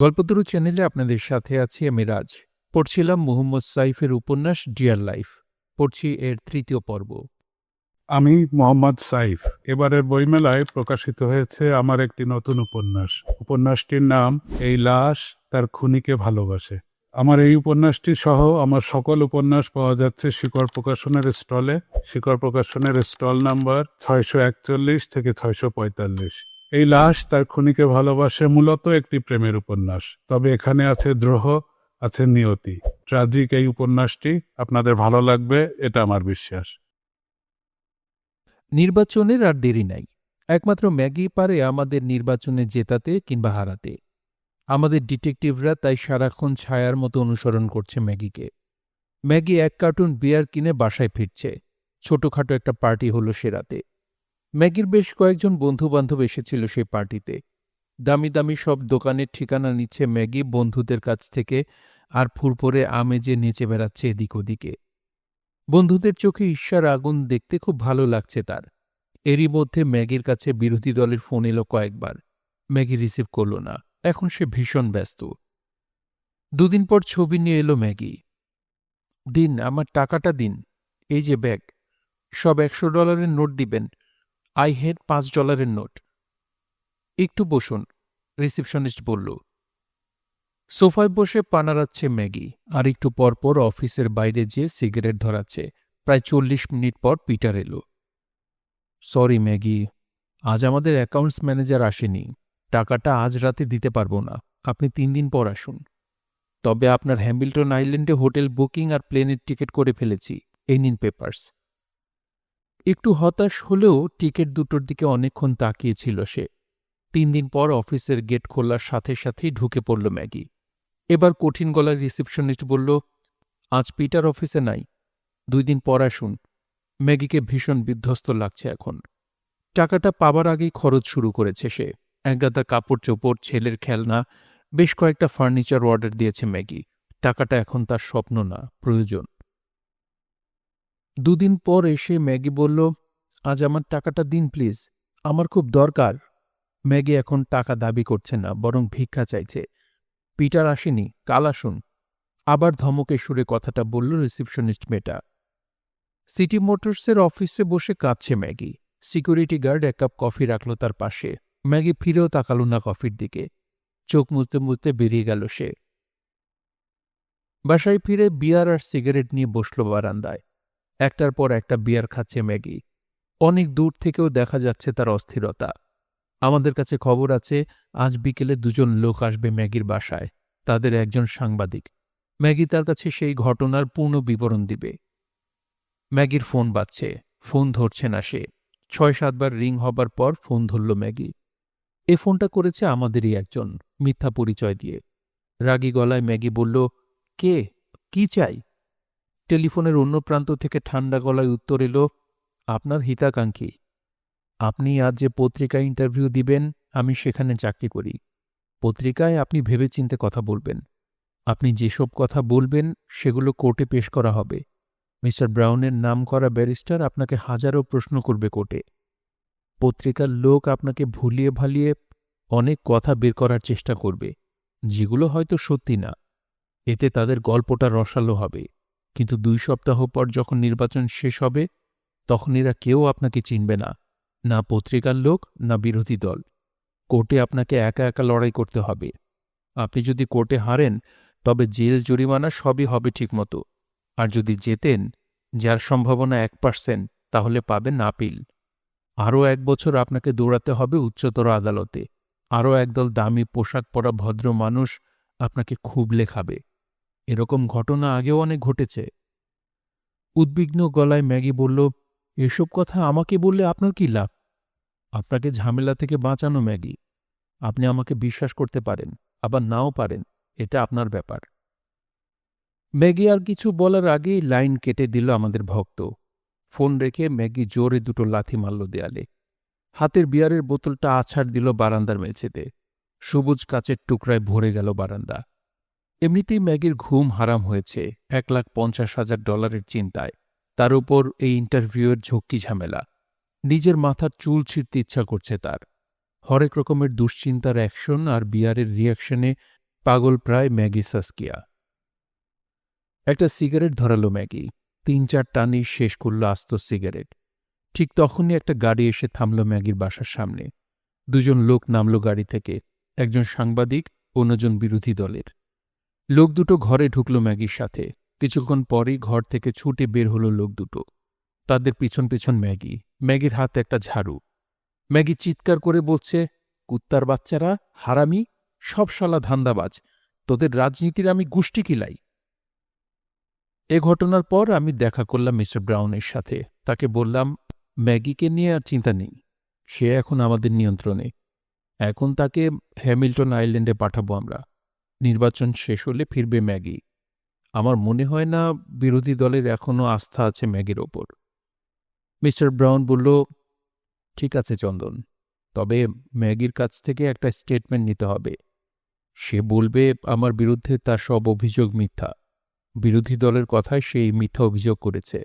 গল্পতরু চ্যানেলে আপনাদের সাথে আছি আমি রাজ। পড়ছিলাম মুহম্মদ সাইফের উপন্যাস ডিয়ার লাইফ। পড়ছি এর তৃতীয় পর্ব। আমি মোহাম্মদ সাইফ। এবারের বইমেলায় প্রকাশিত হয়েছে আমার একটি নতুন উপন্যাস। উপন্যাসটির নাম এই লাশ তার খুনিকে ভালোবাসে। আমার এই উপন্যাসটি সহ আমার সকল উপন্যাস পাওয়া যাচ্ছে শিকড় প্রকাশনের স্টলে। শিকড় প্রকাশনের স্টল নাম্বার 641 থেকে 645। এই লাশ তার খুনিকে ভালোবাসে মূলত একটি প্রেমের উপন্যাস, তবে এখানে আছে দ্রোহ, আছে নিয়তি। ট্র্যাজিক এই উপন্যাসটি আপনাদের ভালো লাগবে, এটা আমার বিশ্বাস। নির্বাচনের আর দেরি নাই। একমাত্র ম্যাগি পারে আমাদের নির্বাচনে জেতাতে কিংবা হারাতে। আমাদের ডিটেকটিভরা তাই সারাক্ষণ ছায়ার মতো অনুসরণ করছে ম্যাগিকে। ম্যাগি এক কার্টুন বিয়ার কিনে বাসায় ফিরছে। ছোটখাটো একটা পার্টি হলো সে রাতে। ম্যাগির বেশ কয়েকজন বন্ধুবান্ধব এসেছিল সেই পার্টিতে। দামি দামি সব দোকানের ঠিকানা নিচ্ছে ম্যাগি বন্ধুদের কাছ থেকে, আর ফুরফুরে আমেজে নেচে বেড়াচ্ছে এদিক ওদিকে। বন্ধুদের চোখে ঈর্ষার আগুন দেখতে খুব ভালো লাগছে তার। এরই মধ্যে ম্যাগির কাছে বিরোধী দলের ফোন এলো কয়েকবার। ম্যাগি রিসিভ করল না। এখন সে ভীষণ ব্যস্ত। দুদিন পর ছবি নিয়ে এলো ম্যাগি। দিন, আমার টাকাটা দিন। এই যে ব্যাগ। সব $100 নোট দিবেন। I head $5 note. একটু বসুন, রিসিপশনিস্ট বলল। সোফায় বসে পানারাচ্ছে ম্যাগি, আর একটু পরপর অফিসের বাইরে যেয়ে সিগারেট ধরাচ্ছে। প্রায় 40 মিনিট পর পিটার এলো। সরি ম্যাগি, আজ আমাদের অ্যাকাউন্টস ম্যানেজার আসেনি। টাকাটা আজ রাতে দিতে পারবো না। আপনি 3 দিন পর আসুন। তবে আপনার হ্যামিল্টন আইল্যান্ডে হোটেল বুকিং আর প্লেনের টিকিট করে ফেলেছি। এই নিন পেপার্স। একটু হতাশ হলেও টিকিট দুটোর দিকে অনেকক্ষণ তাকিয়েছিল সে। 3 দিন পর অফিসের গেট খোলার সাথে সাথেই ঢুকে পড়ল ম্যাগি। এবার কঠিন গলায় রিসিপশনিস্ট বলল, আজ পিটার অফিসে নাই, 2 দিন পর আসুন। ম্যাগিকে ভীষণ বিধ্বস্ত লাগছে এখন। টাকাটা পাবার আগেই খরচ শুরু করেছে সে। একগাদা কাপড় চোপড়, ছেলের খেলনা, বেশ কয়েকটা ফার্নিচার অর্ডার দিয়েছে ম্যাগি। টাকাটা এখন তার স্বপ্ন না, প্রয়োজন। 2 দিন পর এসে ম্যাগি বলল, আজ আমার টাকাটা দিন প্লিজ, আমার খুব দরকার। ম্যাগি এখন টাকা দাবি করছে না, বরং ভিক্ষা চাইছে। পিটার আসেনি, কাল আসুন। আবার ধমকে সুরে কথাটা বলল রিসিপশনিস্ট মেয়েটা। সিটি মোটরসের অফিসে বসে কাঁদছে Maggie. Security guard 1 cup coffee রাখল তার পাশে। ম্যাগি ফিরেও তাকাল না কফির দিকে। চোখ মুছতে মুছতে বেরিয়ে গেল সে। বাসায় ফিরে বিয়ার আর সিগারেট নিয়ে বসল বারান্দায়। একটার পর একটা বিয়ার খাচ্ছে ম্যাগি। অনেক দূর থেকেও দেখা যাচ্ছে তার অস্থিরতা। আমাদের কাছে খবর আছে, আজ বিকেলে 2 জন লোক আসবে ম্যাগির বাসায়। তাদের একজন সাংবাদিক। ম্যাগি তার কাছে সেই ঘটনার পূর্ণ বিবরণ দিবে। ম্যাগির ফোন বাজছে। ফোন ধরছে না সে। 6-7 বার রিং হবার পর ফোন ধরল ম্যাগি। এ ফোনটা করেছে আমাদেরই একজন, মিথ্যা পরিচয় দিয়ে। রাগী গলায় ম্যাগি বলল, কে, কি চাই? টেলিফোনের অন্য প্রান্ত থেকে ঠান্ডা গলায় উত্তর এলো, আপনার হিতাকাঙ্ক্ষী। আপনি আজ যে পত্রিকায় ইন্টারভিউ দিবেন, আমি সেখানে চাকরি করি। পত্রিকায় আপনি ভেবেচিন্তে কথা বলবেন। আপনি যেসব কথা বলবেন সেগুলো কোর্টে পেশ করা হবে। মিস্টার ব্রাউনের নামকরা ব্যারিস্টার আপনাকে হাজারো প্রশ্ন করবে কোর্টে। পত্রিকার লোক আপনাকে ভুলিয়ে ভালিয়ে অনেক কথা বের করার চেষ্টা করবে, যেগুলো হয়তো সত্যি না। এতে তাদের গল্পটা রসালো হবে। কিন্তু 2 সপ্তাহ পর যখন নির্বাচন শেষ হবে, তখন এরা কেউ আপনাকে চিনবে না, না পত্রিকার লোক, না বিরোধী দল। কোর্টে আপনাকে একা একা লড়াই করতে হবে। আপনি যদি কোর্টে হারেন, তবে জেল, জরিমানা সবই হবে ঠিকমতো। আর যদি জেতেন, যার সম্ভাবনা 1%, তাহলে পাবেন আপিল। আরও 1 বছর আপনাকে দৌড়াতে হবে উচ্চতর আদালতে। আরও একদল দামি পোশাক পরা ভদ্র মানুষ আপনাকে খুবলে খাবে। এরকম ঘটনা আগেও অনেক ঘটেছে। উদ্বিগ্ন গলায় ম্যাগি বলল, এসব কথা আমাকে বললে আপনার কি লাভ? আপনাকে ঝামেলা থেকে বাঁচানো ম্যাগি। আপনি আমাকে বিশ্বাস করতে পারেন, আবার নাও পারেন, এটা আপনার ব্যাপার। ম্যাগি আর কিছু বলার আগেই লাইন কেটে দিল আমাদের ভক্ত। ফোন রেখে ম্যাগি জোরে 2টো লাথি মারল দেয়ালে। হাতের বিয়ারের বোতলটা আছাড় দিল বারান্দার মেঝেতে। সবুজ কাচের টুকরায় ভরে গেল বারান্দা। এমনিতেই ম্যাগির ঘুম হারাম হয়েছে $1,50,000 চিন্তায়। তার উপর এই ইন্টারভিউয়ের ঝক্কি ঝামেলা। নিজের মাথার চুল ছিঁড়তে ইচ্ছা করছে তার। হরেক রকমের দুশ্চিন্তার অ্যাকশন আর বিয়ারের রিয়াকশনে পাগল প্রায় ম্যাগি সাস্কিয়া। একটা সিগারেট ধরালো ম্যাগি। ৩-৪ টানেই শেষ করল আস্ত সিগারেট। ঠিক তখনই একটা গাড়ি এসে থামল ম্যাগির বাসার সামনে। দুজন লোক নামল গাড়ি থেকে, একজন সাংবাদিক, অন্যজন বিরোধী দলের। লোক দুটো ঘরে ঢুকল ম্যাগির সাথে। কিছুক্ষণ পরেই ঘর থেকে ছুটে বের হলো লোক দুটো। তাদের পিছন পিছন ম্যাগি, ম্যাগির হাতে একটা ঝাড়ু। ম্যাগি চিৎকার করে বলছে, কুত্তার বাচ্চারা, হারামি, সব শালা ধান্দাবাজ, তোদের রাজনীতির আমি গুষ্টি কিলাই। এ ঘটনার পর আমি দেখা করলাম মিস্টার ব্রাউনের সাথে। তাকে বললাম, ম্যাগিকে নিয়ে আর চিন্তা নেই, সে এখন আমাদের নিয়ন্ত্রণে। এখন তাকে হ্যামিল্টন আইল্যান্ডে পাঠাবো আমরা। নির্বাচন শেষ হলে ফিরবে ম্যাগি। আমার মনে হয় না বিরোধী দলের এখনও আস্থা আছে ম্যাগির ওপর। মিস্টার ব্রাউন বলল, ঠিক আছে চন্দন, তবে ম্যাগির কাছ থেকে একটা স্টেটমেন্ট নিতে হবে। সে বলবে আমার বিরুদ্ধে তার সব অভিযোগ মিথ্যা। বিরোধী দলের কথায় সে এই মিথ্যা অভিযোগ করেছে।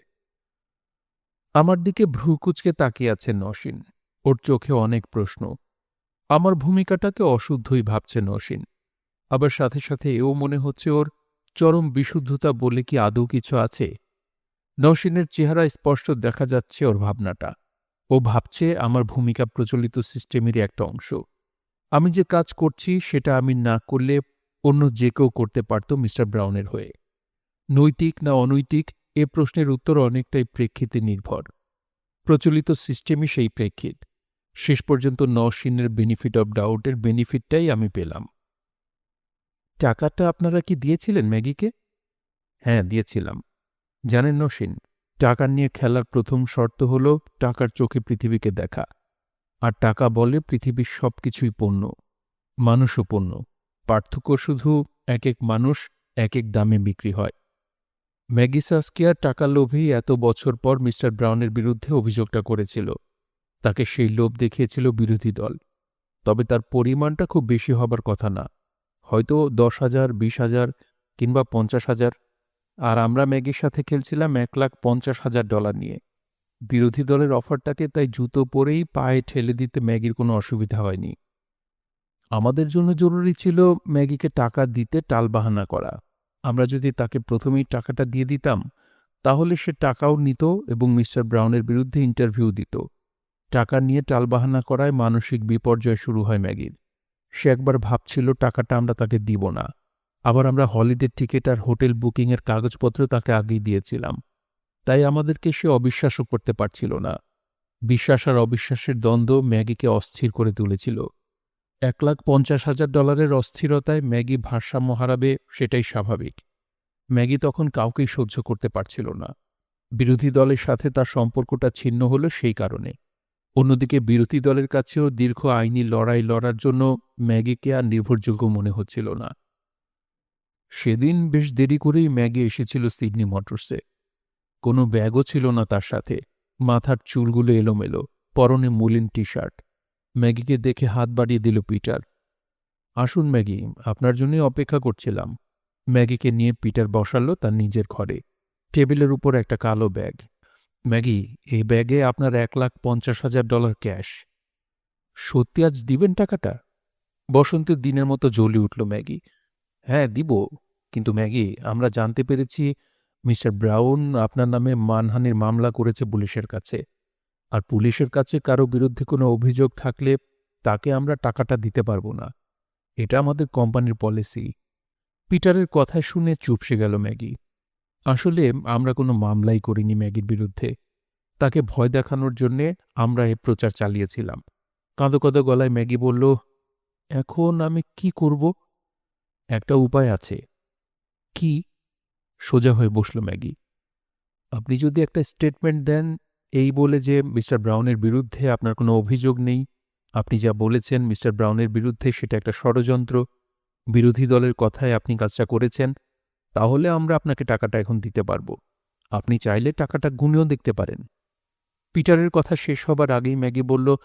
আমার দিকে ভ্রু কুঁচকে তাকিয়ে আছে নসীন। ওর চোখে অনেক প্রশ্ন। আমার ভূমিকাটাকে অশুদ্ধই ভাবছে নসীন। আবার সাথে সাথে এও মনে হচ্ছে ওর চরম বিশুদ্ধতা বলে কি আদৌ কিছু আছে। নসীনের চেহারায় স্পষ্ট দেখা যাচ্ছে ওর ভাবনাটা। ও ভাবছে আমার ভূমিকা প্রচলিত সিস্টেমেরই একটা অংশ। আমি যে কাজ করছি সেটা আমি না করলে অন্য যে কেউ করতে পারত মিস্টার ব্রাউনের হয়ে। নৈতিক না অনৈতিক এ প্রশ্নের উত্তর অনেকটাই প্রেক্ষিতে নির্ভর। প্রচলিত সিস্টেমই সেই প্রেক্ষিত। শেষ পর্যন্ত নসীনের বেনিফিট অব ডাউটের বেনিফিটটাই আমি পেলাম। টাকাটা আপনারা কি দিয়েছিলেন ম্যাগিকে? হ্যাঁ, দিয়েছিলাম। জানেন নসীন, টাকা নিয়ে খেলার প্রথম শর্ত হল টাকার চোখে পৃথিবীকে দেখা। আর টাকা বলে পৃথিবীর সব কিছুই পণ্য, মানুষও পণ্য। পার্থক্য শুধু এক এক মানুষ এক এক দামে বিক্রি হয়। ম্যাগি সাস্কিয়ার টাকার লোভেই এত বছর পর মিস্টার ব্রাউনের বিরুদ্ধে অভিযোগটা করেছিল। তাকে সেই লোভ দেখিয়েছিল বিরোধী দল। তবে তার পরিমাণটা খুব বেশি হবার কথা না, হয়তো 10,000, 20,000 কিংবা 50,000। আর আমরা ম্যাগির সাথে খেলছিলাম $1,50,000 নিয়ে। বিরোধী দলের অফারটাকে তাই জুতো পরেই পায়ে ঠেলে দিতে ম্যাগির কোনো অসুবিধা হয়নি। আমাদের জন্য জরুরি ছিল ম্যাগিকে টাকা দিতে টালবাহানা করা। আমরা যদি তাকে প্রথমেই টাকাটা দিয়ে দিতাম, তাহলে সে টাকাও নিত এবং মিস্টার ব্রাউনের বিরুদ্ধে ইন্টারভিউ দিত। টাকা নিয়ে টালবাহানা করায় মানসিক বিপর্যয় শুরু হয় ম্যাগির। সে একবার ভাবছিল টাকাটা আমরা তাকে দিব না। আবার আমরা হলিডে টিকিট আর হোটেল বুকিংয়ের কাগজপত্র তাকে আগেই দিয়েছিলাম। তাই আমাদেরকে সে অবিশ্বাসও করতে পারছিল না। বিশ্বাস আর অবিশ্বাসের দ্বন্দ্ব ম্যাগিকে অস্থির করে তুলেছিল। $1,50,000 অস্থিরতায় ম্যাগি ভারসাম্য হারাবে, সেটাই স্বাভাবিক। ম্যাগি তখন কাউকেই সহ্য করতে পারছিল না। বিরোধী দলের সাথে তার সম্পর্কটা ছিন্ন হল সেই কারণে। অন্যদিকে বিরোধী দলের কাছেও দীর্ঘ আইনি লড়াই লড়ার জন্য ম্যাগিকে আর নির্ভরযোগ্য মনে হচ্ছিল না। সেদিন বেশ দেরি করেই ম্যাগি এসেছিল সিডনি মোটরসে। কোনো ব্যাগও ছিল না তার সাথে। মাথার চুলগুলো এলোমেলো, পরনে মলিন টি শার্ট। ম্যাগিকে দেখে হাত বাড়িয়ে দিল পিটার। আসুন ম্যাগি, আপনার জন্যই অপেক্ষা করছিলাম। ম্যাগিকে নিয়ে পিটার বসালো তার নিজের ঘরে। টেবিলের উপর একটা কালো ব্যাগ। ম্যাগি, এই ব্যাগে আপনার $1,50,000 ক্যাশ। সত্যি আজ দিবেন টাকাটা? বসন্তের দিনের মতো জ্বলে উঠল ম্যাগি। হ্যাঁ, দিব। কিন্তু ম্যাগি, আমরা জানতে পেরেছি মিস্টার ব্রাউন আপনার নামে মানহানির মামলা করেছে পুলিশের কাছে। আর পুলিশের কাছে কারো বিরুদ্ধে কোনো অভিযোগ থাকলে তাকে আমরা টাকাটা দিতে পারব না। এটা আমাদের কোম্পানির পলিসি। পিটারের কথা শুনে চুপসে গেল ম্যাগি। আসলে আমরা কোনো মামলাই করিনি ম্যাগির বিরুদ্ধে। তাকে ভয় দেখানোর জন্যে আমরা এ প্রচার চালিয়েছিলাম। কাঁদো কাঁদো গলায় ম্যাগি বলল, এখন আমি কি করব? একটা উপায় আছে। কি? সোজা হয়ে বসল ম্যাগি। আপনি যদি একটা স্টেটমেন্ট দেন, এই বলে যে মিস্টার ব্রাউনের বিরুদ্ধে আপনার কোনো অভিযোগ নেই, আপনি যা বলেছেন মিস্টার ব্রাউনের বিরুদ্ধে সেটা একটা ষড়যন্ত্র, বিরোধী দলের কথায় আপনি কাজটা করেছেন, তাহলে আমরা আপনাকে টাকাটা এখন দিতে পারব। আপনি চাইলে টাকাটা গুনেও দেখতে পারেন। পিটারের কথা শেষ হবার আগেই ম্যাগি বলল,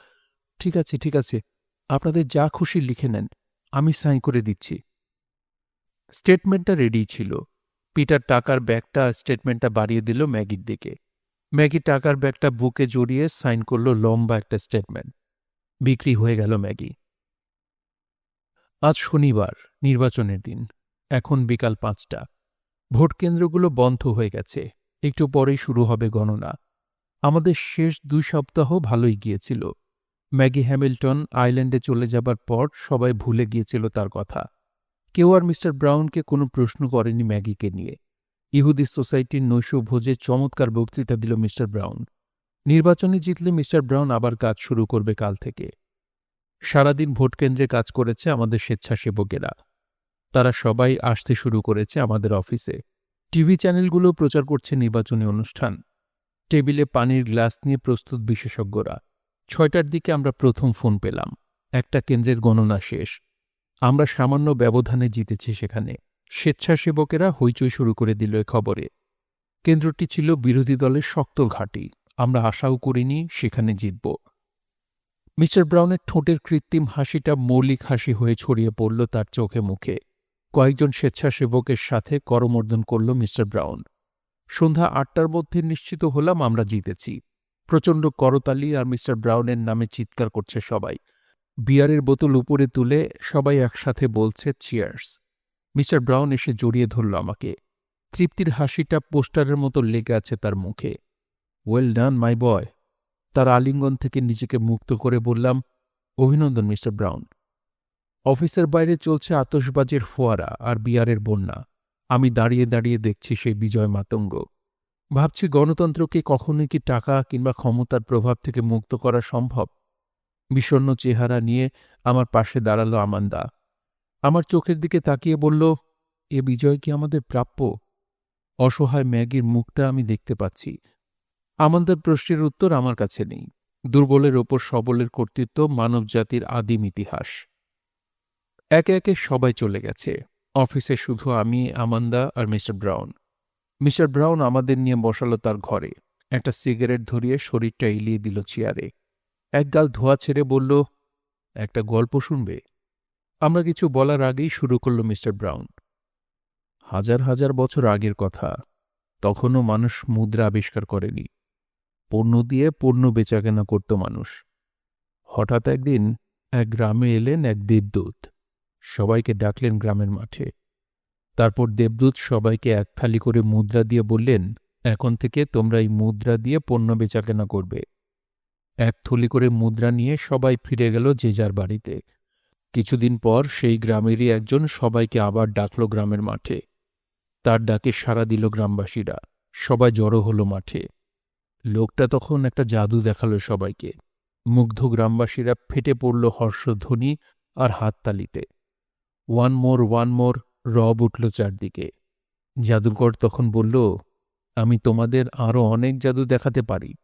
ঠিক আছে, ঠিক আছে, আপনাদের যা খুশি লিখে নেন, আমি সাইন করে দিচ্ছি। স্টেটমেন্টটা রেডি ছিল। পিটার টাকার ব্যাগটা স্টেটমেন্টটা বাড়িয়ে দিল ম্যাগির দিকে। ম্যাগি টাকার ব্যাগটা বুকে জড়িয়ে সাইন করল লম্বা একটা স্টেটমেন্ট। বিক্রি হয়ে গেল ম্যাগি। আজ শনিবার, নির্বাচনের দিন। এখন বিকাল ৫টা। ভোটকেন্দ্রগুলো বন্ধ হয়ে গেছে। একটু পরেই শুরু হবে গণনা। আমাদের শেষ ২ সপ্তাহ ভালোই গিয়েছিল। ম্যাগি হ্যামিল্টন আইল্যান্ডে চলে যাবার পর সবাই ভুলে গিয়েছিল তার কথা। কেউ আর মিস্টার ব্রাউনকে কোনো প্রশ্ন করেনি ম্যাগিকে নিয়ে। ইহুদি সোসাইটির নৈশভোজে চমৎকার বক্তৃতা দিল মিস্টার ব্রাউন। নির্বাচনে জিতলে মিস্টার ব্রাউন আবার কাজ শুরু করবে কাল থেকে। সারাদিন ভোটকেন্দ্রে কাজ করেছে আমাদের স্বেচ্ছাসেবকেরা। তারা সবাই আসতে শুরু করেছে আমাদের অফিসে। টিভি চ্যানেলগুলো প্রচার করছে নির্বাচনী অনুষ্ঠান। টেবিলে পানির গ্লাস নিয়ে প্রস্তুত বিশেষজ্ঞরা। ৬টার দিকে আমরা প্রথম ফোন পেলাম। একটা কেন্দ্রের গণনা শেষ। আমরা সামান্য ব্যবধানে জিতেছি সেখানে। স্বেচ্ছাসেবকেরা হইচই শুরু করে দিল এ খবরে। কেন্দ্রটি ছিল বিরোধী দলের শক্ত ঘাঁটি। আমরা আশাও করিনি সেখানে জিতব। মিস্টার ব্রাউনের ঠোঁটের কৃত্রিম হাসিটা মৌলিক হাসি হয়ে ছড়িয়ে পড়ল তার চোখে মুখে। কয়েকজন স্বেচ্ছাসেবকের সাথে করমর্দন করল মিস্টার ব্রাউন। সন্ধ্যা ৮টার মধ্যে নিশ্চিত হলাম আমরা জিতেছি। প্রচণ্ড করতালি আর মিস্টার ব্রাউনের নামে চিৎকার করছে সবাই। বিয়ারের বোতল উপরে তুলে সবাই একসাথে বলছে চিয়ার্স। মিস্টার ব্রাউন এসে জড়িয়ে ধরল আমাকে। তৃপ্তির হাসিটা পোস্টারের মতো লেগে আছে তার মুখে। ওয়েল ডান মাই বয়। তার আলিঙ্গন থেকে নিজেকে মুক্ত করে বললাম, অভিনন্দন মিস্টার ব্রাউন। অফিসের বাইরে চলছে আতশবাজির ফোয়ারা আর বিয়ারের বন্যা। আমি দাঁড়িয়ে দাঁড়িয়ে দেখছি সেই বিজয় মাতঙ্গ। ভাবছি গণতন্ত্রকে কখনোই কি টাকা কিংবা ক্ষমতার প্রভাব থেকে মুক্ত করা সম্ভব। বিষণ্ণ চেহারা নিয়ে আমার পাশে দাঁড়ালো আমান্দা। আমার চোখের দিকে তাকিয়ে বলল, এ বিজয় কি আমাদের প্রাপ্য? অসহায় ম্যাগির মুখটা আমি দেখতে পাচ্ছি। আমান্দার প্রশ্নের উত্তর আমার কাছে নেই। দুর্বলের ওপর সবলের কর্তৃত্ব মানবজাতির আদিম ইতিহাস। একে একে সবাই চলে গেছে। অফিসে শুধু আমি, আমান্দা আর মিস্টার ব্রাউন। মিস্টার ব্রাউন আমাদের নিয়ে বসালো তার ঘরে। একটা সিগারেট ধরিয়ে শরীরটা এলিয়ে দিল চেয়ারে। এক গাল ধোঁয়া ছেড়ে বলল, একটা গল্প শুনবে? আমরা কিছু বলার আগেই শুরু করল মিস্টার ব্রাউন। হাজার হাজার বছর আগের কথা। তখনও মানুষ মুদ্রা আবিষ্কার করেনি। পণ্য দিয়ে পণ্য বেচাকেনা করত মানুষ। হঠাৎ একদিন এক গ্রামে এলেন এক দেবদূত। সবাইকে ডাকলেন গ্রামের মাঠে। তারপর দেবদূত সবাইকে এক থালি করে মুদ্রা দিয়ে বললেন, এখন থেকে তোমরা এই মুদ্রা দিয়ে পণ্য বেচাকেনা করবে। এক থলি করে মুদ্রা নিয়ে সবাই ফিরে গেল যে যার বাড়িতে। কিছুদিন পর সেই গ্রামেরই একজন সবাইকে আবার ডাকল গ্রামের মাঠে। তার ডাকে সাড়া দিল গ্রামবাসীরা। সবাই জড়ো হলো মাঠে। লোকটা তখন একটা জাদু দেখালো সবাইকে। মুগ্ধ গ্রামবাসীরা ফেটে পড়ল হর্ষধ্বনি আর হাততালিতে। ওয়ান মোর রব উঠল চারদিকে। জাদুকর তখন বলল, আমি তোমাদের আরও অনেক জাদু দেখাতে পারি,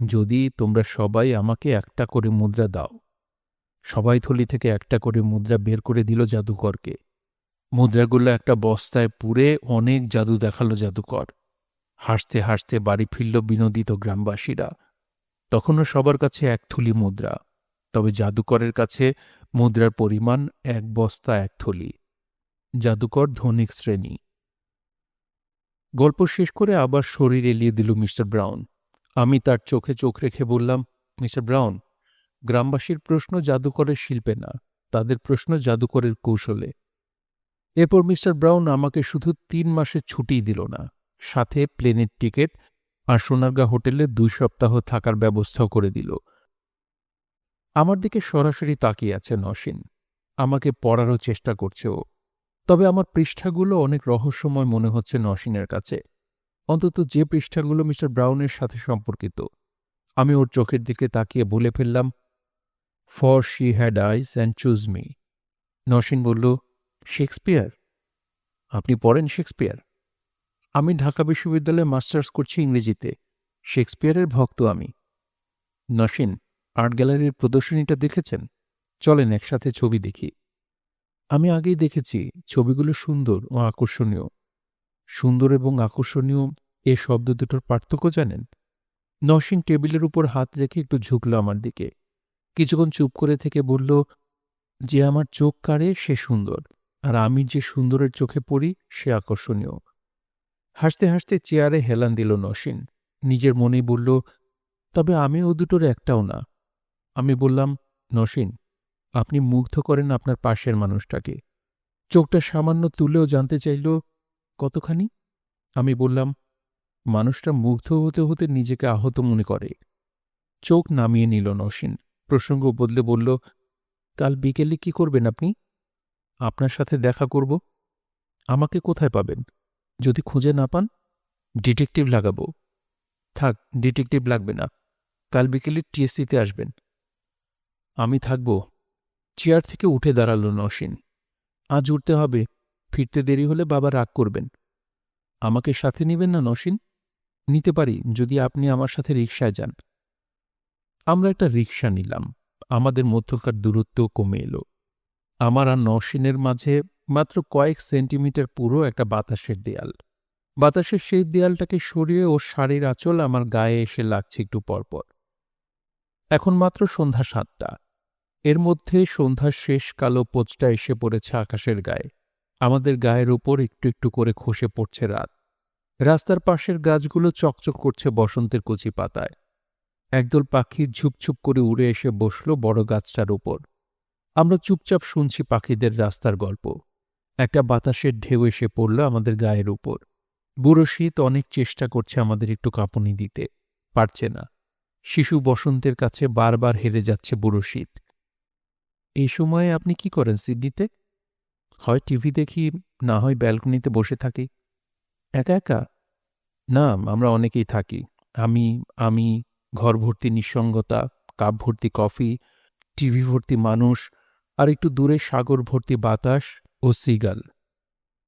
যদি তোমরা সবাই আমাকে একটা করে মুদ্রা দাও। সবাই থলি থেকে একটা করে মুদ্রা বের করে দিল জাদুকরকে। মুদ্রাগুলো একটা বস্তায় পুরে অনেক জাদু দেখালো জাদুকর। হাসতে হাসতে বাড়ি ফিরল বিনোদিত গ্রামবাসীরা। তখনও সবার কাছে এক থলি মুদ্রা, তবে জাদুকরের কাছে মুদ্রার পরিমাণ এক বস্তা এক থলি। জাদুকর ধনিক শ্রেণী। গল্প শেষ করে আবার শরীর এলিয়ে দিল মিস্টার ব্রাউন। আমি তার চোখে চোখ রেখে বললাম, মিস্টার ব্রাউন, গ্রামবাসীর প্রশ্ন জাদুকরের শিল্পে না, তাদের প্রশ্ন জাদুকরের কৌশলে। এরপর মিস্টার ব্রাউন আমাকে শুধু ৩ মাসের ছুটি দিল না, সাথে প্লেনের টিকিট আর সোনারগাঁ হোটেলে ২ সপ্তাহ থাকার ব্যবস্থাও করে দিল। আমার দিকে সরাসরি তাকিয়ে আছে নসীন। আমাকে পড়ারও চেষ্টা করছে ও। তবে আমার পৃষ্ঠাগুলো অনেক রহস্যময় মনে হচ্ছে নসীনের কাছে, অন্তত যে পৃষ্ঠাগুলো মিস্টার ব্রাউনের সাথে সম্পর্কিত। আমি ওর চোখের দিকে তাকিয়ে বলে ফেললাম, for she had eyes and choose me. Naseen বলল, শেক্সপিয়ার? আপনি পড়েন শেক্সপিয়ার? আমি ঢাকা বিশ্ববিদ্যালয়ে মাস্টার্স করছি ইংরেজিতে। শেক্সপিয়ারের ভক্ত আমি। নসীন, আর্ট গ্যালারির প্রদর্শনীটা দেখেছেন? চলেন একসাথে ছবি দেখি। আমি আগেই দেখেছি, ছবিগুলো সুন্দর ও আকর্ষণীয়। সুন্দর এবং আকর্ষণীয় এ শব্দ দুটোর পার্থক্য জানেন? নসীন টেবিলের উপর হাত রেখে একটু ঝুঁকল আমার দিকে। কিছুক্ষণ চুপ করে থেকে বলল, যে আমার চোখ কাড়ে সে সুন্দর, আর আমি যে সুন্দরের চোখে পড়ি সে আকর্ষণীয়। হাসতে হাসতে চেয়ারে হেলান দিল নসীন। নিজের মনেই বলল, তবে আমি ও দুটোর একটাও না। আমি বললাম, নসীন, আপনি মুগ্ধ করেন আপনার পাশের মানুষটাকে। চোখটা সামান্য তুলেও জানতে চাইল, কতখানি? আমি বললাম, মানুষটা মুগ্ধ হতে হতে নিজেকে আহত মনে করে। চোখ নামিয়ে নিল নসীন। প্রসঙ্গ বদলে বলল, কাল বিকেলে কি করবেন আপনি? আপনার সাথে দেখা করব। আমাকে কোথায় পাবেন? যদি খুঁজে না পান? ডিটেকটিভ লাগাবো। থাক, ডিটেকটিভ লাগবে না। কাল বিকেলে টিএসসিতে আসবেন। আমি থাকব। চেয়ার থেকে উঠে দাঁড়াল নসীন। আজ উঠতে হবে, ফিরতে দেরি হলে বাবা রাগ করবেন। আমাকে সাথে নিবেন না নসীন? নিতে পারি, যদি আপনি আমার সাথে রিকশায় যান। আমরা একটা রিকশা নিলাম। আমাদের মধ্যকার দূরত্ব কমে এলো। আমার আর নসীনের মাঝে মাত্র কয়েক সেন্টিমিটার পুরো একটা বাতাসের দেয়াল। বাতাসের সেই দেয়ালটাকে সরিয়ে ওর শাড়ির আঁচল আমার গায়ে এসে লাগছে একটু পরপর। এখন মাত্র সন্ধ্যা ৭টা। এর মধ্যে সন্ধ্যার শেষ কালো পোঁচটা এসে পড়েছে আকাশের গায়ে। আমাদের গায়ের ওপর একটু একটু করে খসে পড়ছে রাত। রাস্তার পাশের গাছগুলো চকচক করছে বসন্তের কচি পাতায়। একদল পাখি ঝুপঝুপ করে উড়ে এসে বসল বড় গাছটার উপর। আমরা চুপচাপ শুনছি পাখিদের রাস্তার গল্প। একটা বাতাসের ঢেউ এসে পড়ল আমাদের গায়ের উপর। বুড়ো শীত অনেক চেষ্টা করছে আমাদের একটু কাঁপুনি দিতে, পারছে না। শিশু বসন্তের কাছে বারবার হেরে যাচ্ছে বুড়ো শীত। এই সময়ে আপনি কি করেন সিডনিতে? হয় টিভি দেখি, না হয় ব্যালকনিতে বসে থাকি। একা একা? না, আমরা অনেকেই থাকি। আমি আমি ঘর ভর্তি নিঃসঙ্গতা, কাপ ভর্তি কফি, টিভি ভর্তি মানুষ, আর একটু দূরে সাগর ভর্তি বাতাস ও সিগাল।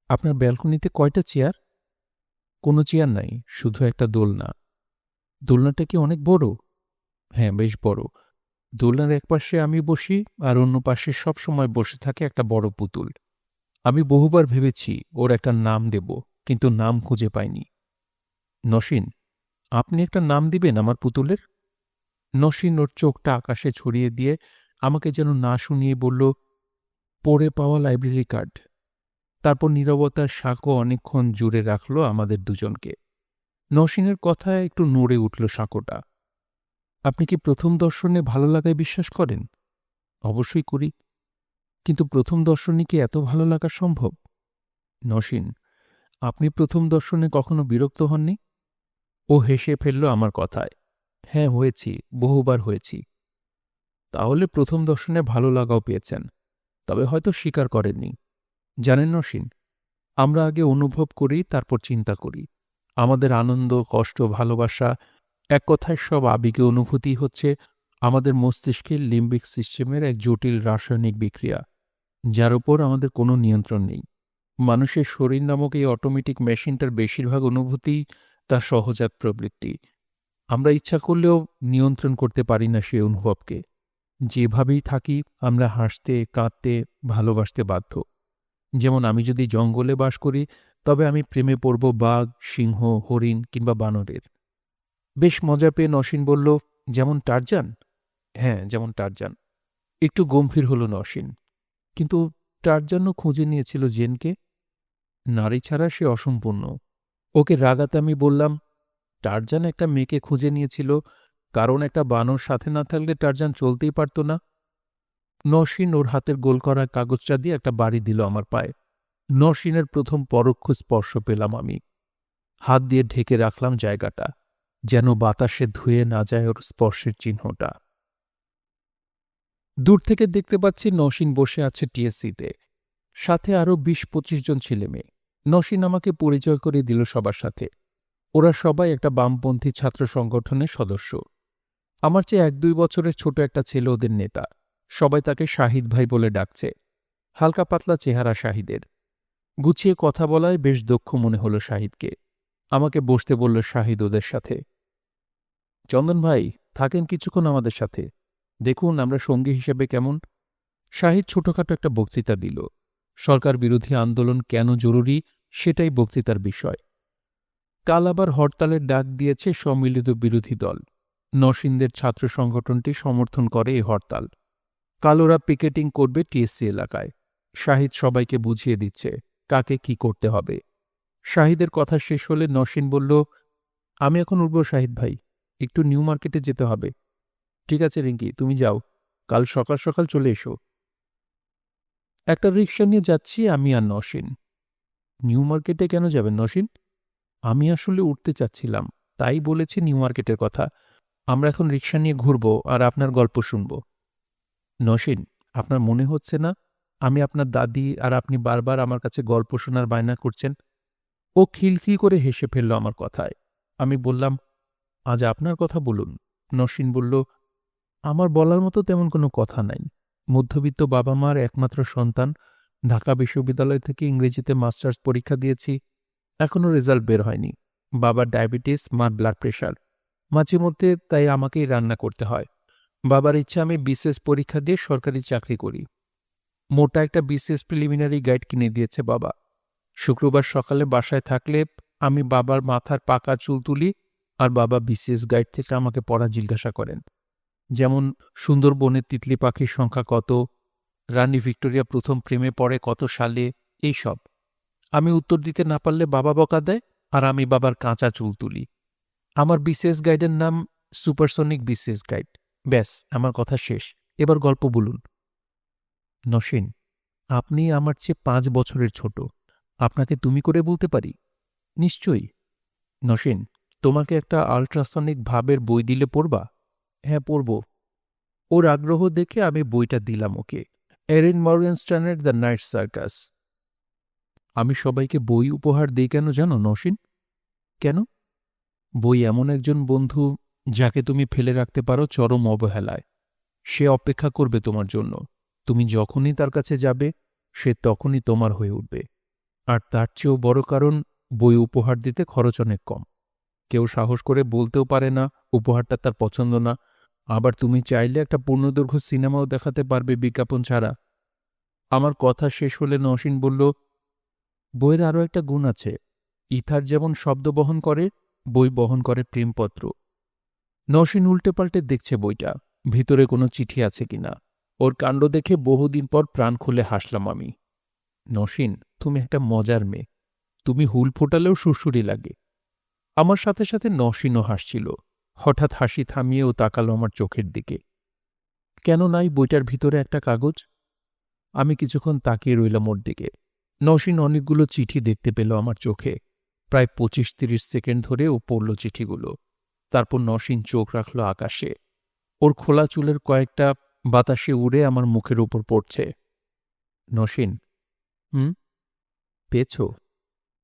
আপনার ব্যালকনিতে কয়টা চেয়ার? কোনো চেয়ার নাই, শুধু একটা দোলনা। দোলনাটা কি অনেক বড়? হ্যাঁ, বেশ বড়। দোলনার একপাশে আমি বসি, আর অন্য পাশে সবসময় বসে থাকে একটা বড় পুতুল। আমি বহুবার ভেবেছি ওর একটা নাম দেব, কিন্তু নাম খুঁজে পাইনি। নসীন, আপনি একটা নাম দিবেন আমার পুতুলের? নসীন ওর চোখটা আকাশে ছড়িয়ে দিয়ে আমাকে যেন না শুনিয়ে বলল, পড়ে পাওয়া লাইব্রেরি কার্ড। তারপর নীরবতার সাঁকো অনেকক্ষণ জুড়ে রাখল আমাদের দুজনকে। নসীনের কথায় একটু নড়ে উঠল সাঁকোটা। আপনি কি প্রথম দর্শনে ভালো লাগায় বিশ্বাস করেন? অবশ্যই করি। কিন্তু প্রথম দর্শনে কি এত ভালো লাগা সম্ভব? নসীন, আপনি প্রথম দর্শনে কখনো বিরক্ত হননি? ও হেসে ফেলল আমার কথায়। হ্যাঁ, হয়েছি, বহুবার হয়েছি। তাহলে প্রথম দর্শনে ভালো লাগাও পেয়েছেন, তবে হয়তো স্বীকার করেননি। জানেন নসীন, আমরা আগে অনুভব করি, তারপর চিন্তা করি। আমাদের আনন্দ, কষ্ট, ভালোবাসা, এক কথায় সব আবেগীয় অনুভূতি হচ্ছে আমাদের মস্তিষ্কের লিম্বিক সিস্টেমের এক জটিল রাসায়নিক বিক্রিয়া, যার উপর আমাদের কোনো নিয়ন্ত্রণ নেই। মানুষের শরীর নামক এই অটোমেটিক মেশিনটার বেশিরভাগ অনুভূতি তার সহজাত প্রবৃত্তি। আমরা ইচ্ছা করলেও নিয়ন্ত্রণ করতে পারি না সেই অনুভবকে। যেভাবেই থাকি, আমরা হাসতে, কাঁদতে, ভালোবাসতে বাধ্য। যেমন আমি যদি জঙ্গলে বাস করি, তবে আমি প্রেমে পড়ব বাঘ, সিংহ, হরিণ কিংবা বানরের। বেশ মজা পেয়ে নসীন বলল, যেমন টারজান? হ্যাঁ, যেমন টারজান। একটু গম্ভীর হল নসীন। কিন্তু টারজানও খুঁজে নিয়েছিল জেনকে। নারী ছাড়া সে অসম্পূর্ণ। ওকে রাগাতে আমি বললাম, টারজান একটা মেয়েকে খুঁজে নিয়েছিল, কারণ একটা বানর সাথে না থাকলে টারজান চলতেই পারত না। নসীন ওর হাতের গোল করা কাগজটা দিয়ে একটা বাড়ি দিল আমার পায়ে। নসীনের প্রথম পরোক্ষ স্পর্শ পেলাম আমি। হাত দিয়ে ঢেকে রাখলাম জায়গাটা, যেন বাতাসে ধুয়ে না যায় ওর স্পর্শের চিহ্নটা। দূর থেকে দেখতে পাচ্ছি নসীন বসে আছে টিএসসিতে, সাথে আরও ২০-২৫ জন ছেলেমেয়ে। নসীন আমাকে পরিচয় করে দিল সবার সাথে। ওরা সবাই একটা বামপন্থী ছাত্র সংগঠনের সদস্য। আমার চেয়ে ১-২ বছরের ছোট একটা ছেলে ওদের নেতা। সবাই তাকে শাহিদ ভাই বলে ডাকছে। হালকা পাতলা চেহারা শাহিদের। গুছিয়ে কথা বলায় বেশ দক্ষ মনে হলো শাহিদকে। আমাকে বসতে বলল শাহিদ ওদের সাথে। চন্দন ভাই, থাকেন কিছুক্ষণ আমাদের সাথে, দেখুন আমরা সঙ্গী হিসেবে কেমন। শাহিদ ছোটখাটো একটা বক্তৃতা দিল। সরকার বিরোধী আন্দোলন কেন জরুরি, সেটাই বক্তৃতার বিষয়। কাল আবার হরতালের ডাক দিয়েছে সম্মিলিত বিরোধী দল। নরসিংদের ছাত্র সংগঠনটি সমর্থন করে এই হরতাল। কাল ওরা পিকেটিং করবে টিএসসি এলাকায়। শাহিদ সবাইকে বুঝিয়ে দিচ্ছে কাকে কি করতে হবে। শাহিদের কথা শেষ হলে নরসিং বলল, আমি এখন উঠব শাহিদ ভাই, একটু নিউ মার্কেটে যেতে হবে। ঠিক আছে রিঙ্কি, তুমি যাও, কাল সকাল সকাল চলে এসো। একটা রিকশা নিয়ে যাচ্ছি আমি আর নসীন। নিউ মার্কেটে কেন যাবেন নসীন? আমি আসলে উঠতে চাচ্ছিলাম, তাই বলেছি নিউ মার্কেটের কথা। আমরা এখন রিকশা নিয়ে ঘুরব আর আপনার গল্প শুনব। নসীন, আপনার মনে হচ্ছে না আমি আপনার দাদি আর আপনি বারবার আমার কাছে গল্প শোনার বায়না করছেন? ও খিলখিল করে হেসে ফেলল আমার কথায়। আমি বললাম, আজ আপনার কথা বলুন। নসীন বলল, আমার বলার মতো তেমন কোনো কথা নাই। মধ্যবিত্ত বাবা মার একমাত্র সন্তান, ঢাকা বিশ্ববিদ্যালয় থেকে ইংরেজিতে মাস্টার্স পরীক্ষা দিয়েছি, এখনও রেজাল্ট বের হয়নি। বাবার ডায়াবেটিস, মার ব্লাড প্রেশার, মাঝে মধ্যে তাই আমাকেই রান্না করতে হয়। বাবার ইচ্ছা আমি বিসিএস পরীক্ষা দিয়ে সরকারি চাকরি করি। মোটা একটা বিসিএস প্রিলিমিনারি গাইড কিনে দিয়েছে বাবা। শুক্রবার সকালে বাসায় থাকলে আমি বাবার মাথার পাকা চুল তুলি আর বাবা বিসিএস গাইড থেকে আমাকে পড়া জিজ্ঞাসা করেন। যেমন সুন্দরবনের তিতলি পাখির সংখ্যা কত, রানী ভিক্টোরিয়া প্রথম প্রেমে পড়ে কত সালে, এইসব। আমি উত্তর দিতে না পারলে বাবা বকা দেয় আর আমি বাবার কাঁচা চুল তুলি। আমার বিসিএস গাইডের নাম সুপারসনিক বিসিএস গাইড। ব্যাস, আমার কথা শেষ। এবার গল্প বলুন। নসীন, আপনি আমার চেয়ে 5 বছরের ছোট। আপনাকে তুমি করে বলতে পারি? নিশ্চয়ই। নসীন, তোমাকে একটা আল্ট্রাসনিক ভাবের বই দিলে পড়বা? হ্যাঁ, পড়ব। ওর আগ্রহ দেখে আমি বইটা দিলাম ওকে। এরিন মর্গেনস্টার্নের দ্য নাইট সার্কাস। আমি সবাইকে বই উপহার দিই কেন জানো নসীন? কেন? বই এমন একজন বন্ধু যাকে তুমি ফেলে রাখতে পারো চরম অবহেলায়। সে অপেক্ষা করবে তোমার জন্য। তুমি যখনই তার কাছে যাবে, সে তখনই তোমার হয়ে উঠবে। আর তার চেয়েও বড় কারণ, বই উপহার দিতে খরচ অনেক কম। কেউ সাহস করে বলতেও পারে না উপহারটা তার পছন্দ না। আবার তুমি চাইলে একটা পূর্ণদৈর্ঘ্য সিনেমাও দেখাতে পারবে বিজ্ঞাপন ছাড়া। আমার কথা শেষ হলে নসীন বলল, বইয়ের আরও একটা গুণ আছে। ইথার যেমন শব্দ বহন করে, বই বহন করে প্রেমপত্র। নসীন উল্টে পাল্টে দেখছে বইটা, ভিতরে কোনো চিঠি আছে কিনা। ওর কাণ্ড দেখে বহুদিন পর প্রাণ খুলে হাসলাম আমি। নসীন, তুমি একটা মজার মেয়ে। তুমি হুল ফোটালেও সুরসুরি লাগে। আমার সাথে সাথে নসীনও হাসছিল। হঠাৎ হাসি থামিয়ে ও তাকালো আমার চোখের দিকে। কেন নাই বইটার ভিতরে একটা কাগজ? আমি কিছুক্ষণ তাকিয়ে রইলাম ওর দিকে। নসীন অনেকগুলো চিঠি দেখতে পেল আমার চোখে। প্রায় 25-30 সেকেন্ড ধরে ও পড়ল চিঠিগুলো। তারপর নসীন চোখ রাখল আকাশে। ওর খোলা চুলের কয়েকটা বাতাসে উড়ে আমার মুখের উপর পড়ছে। নসীন, হুম? পেয়েছ?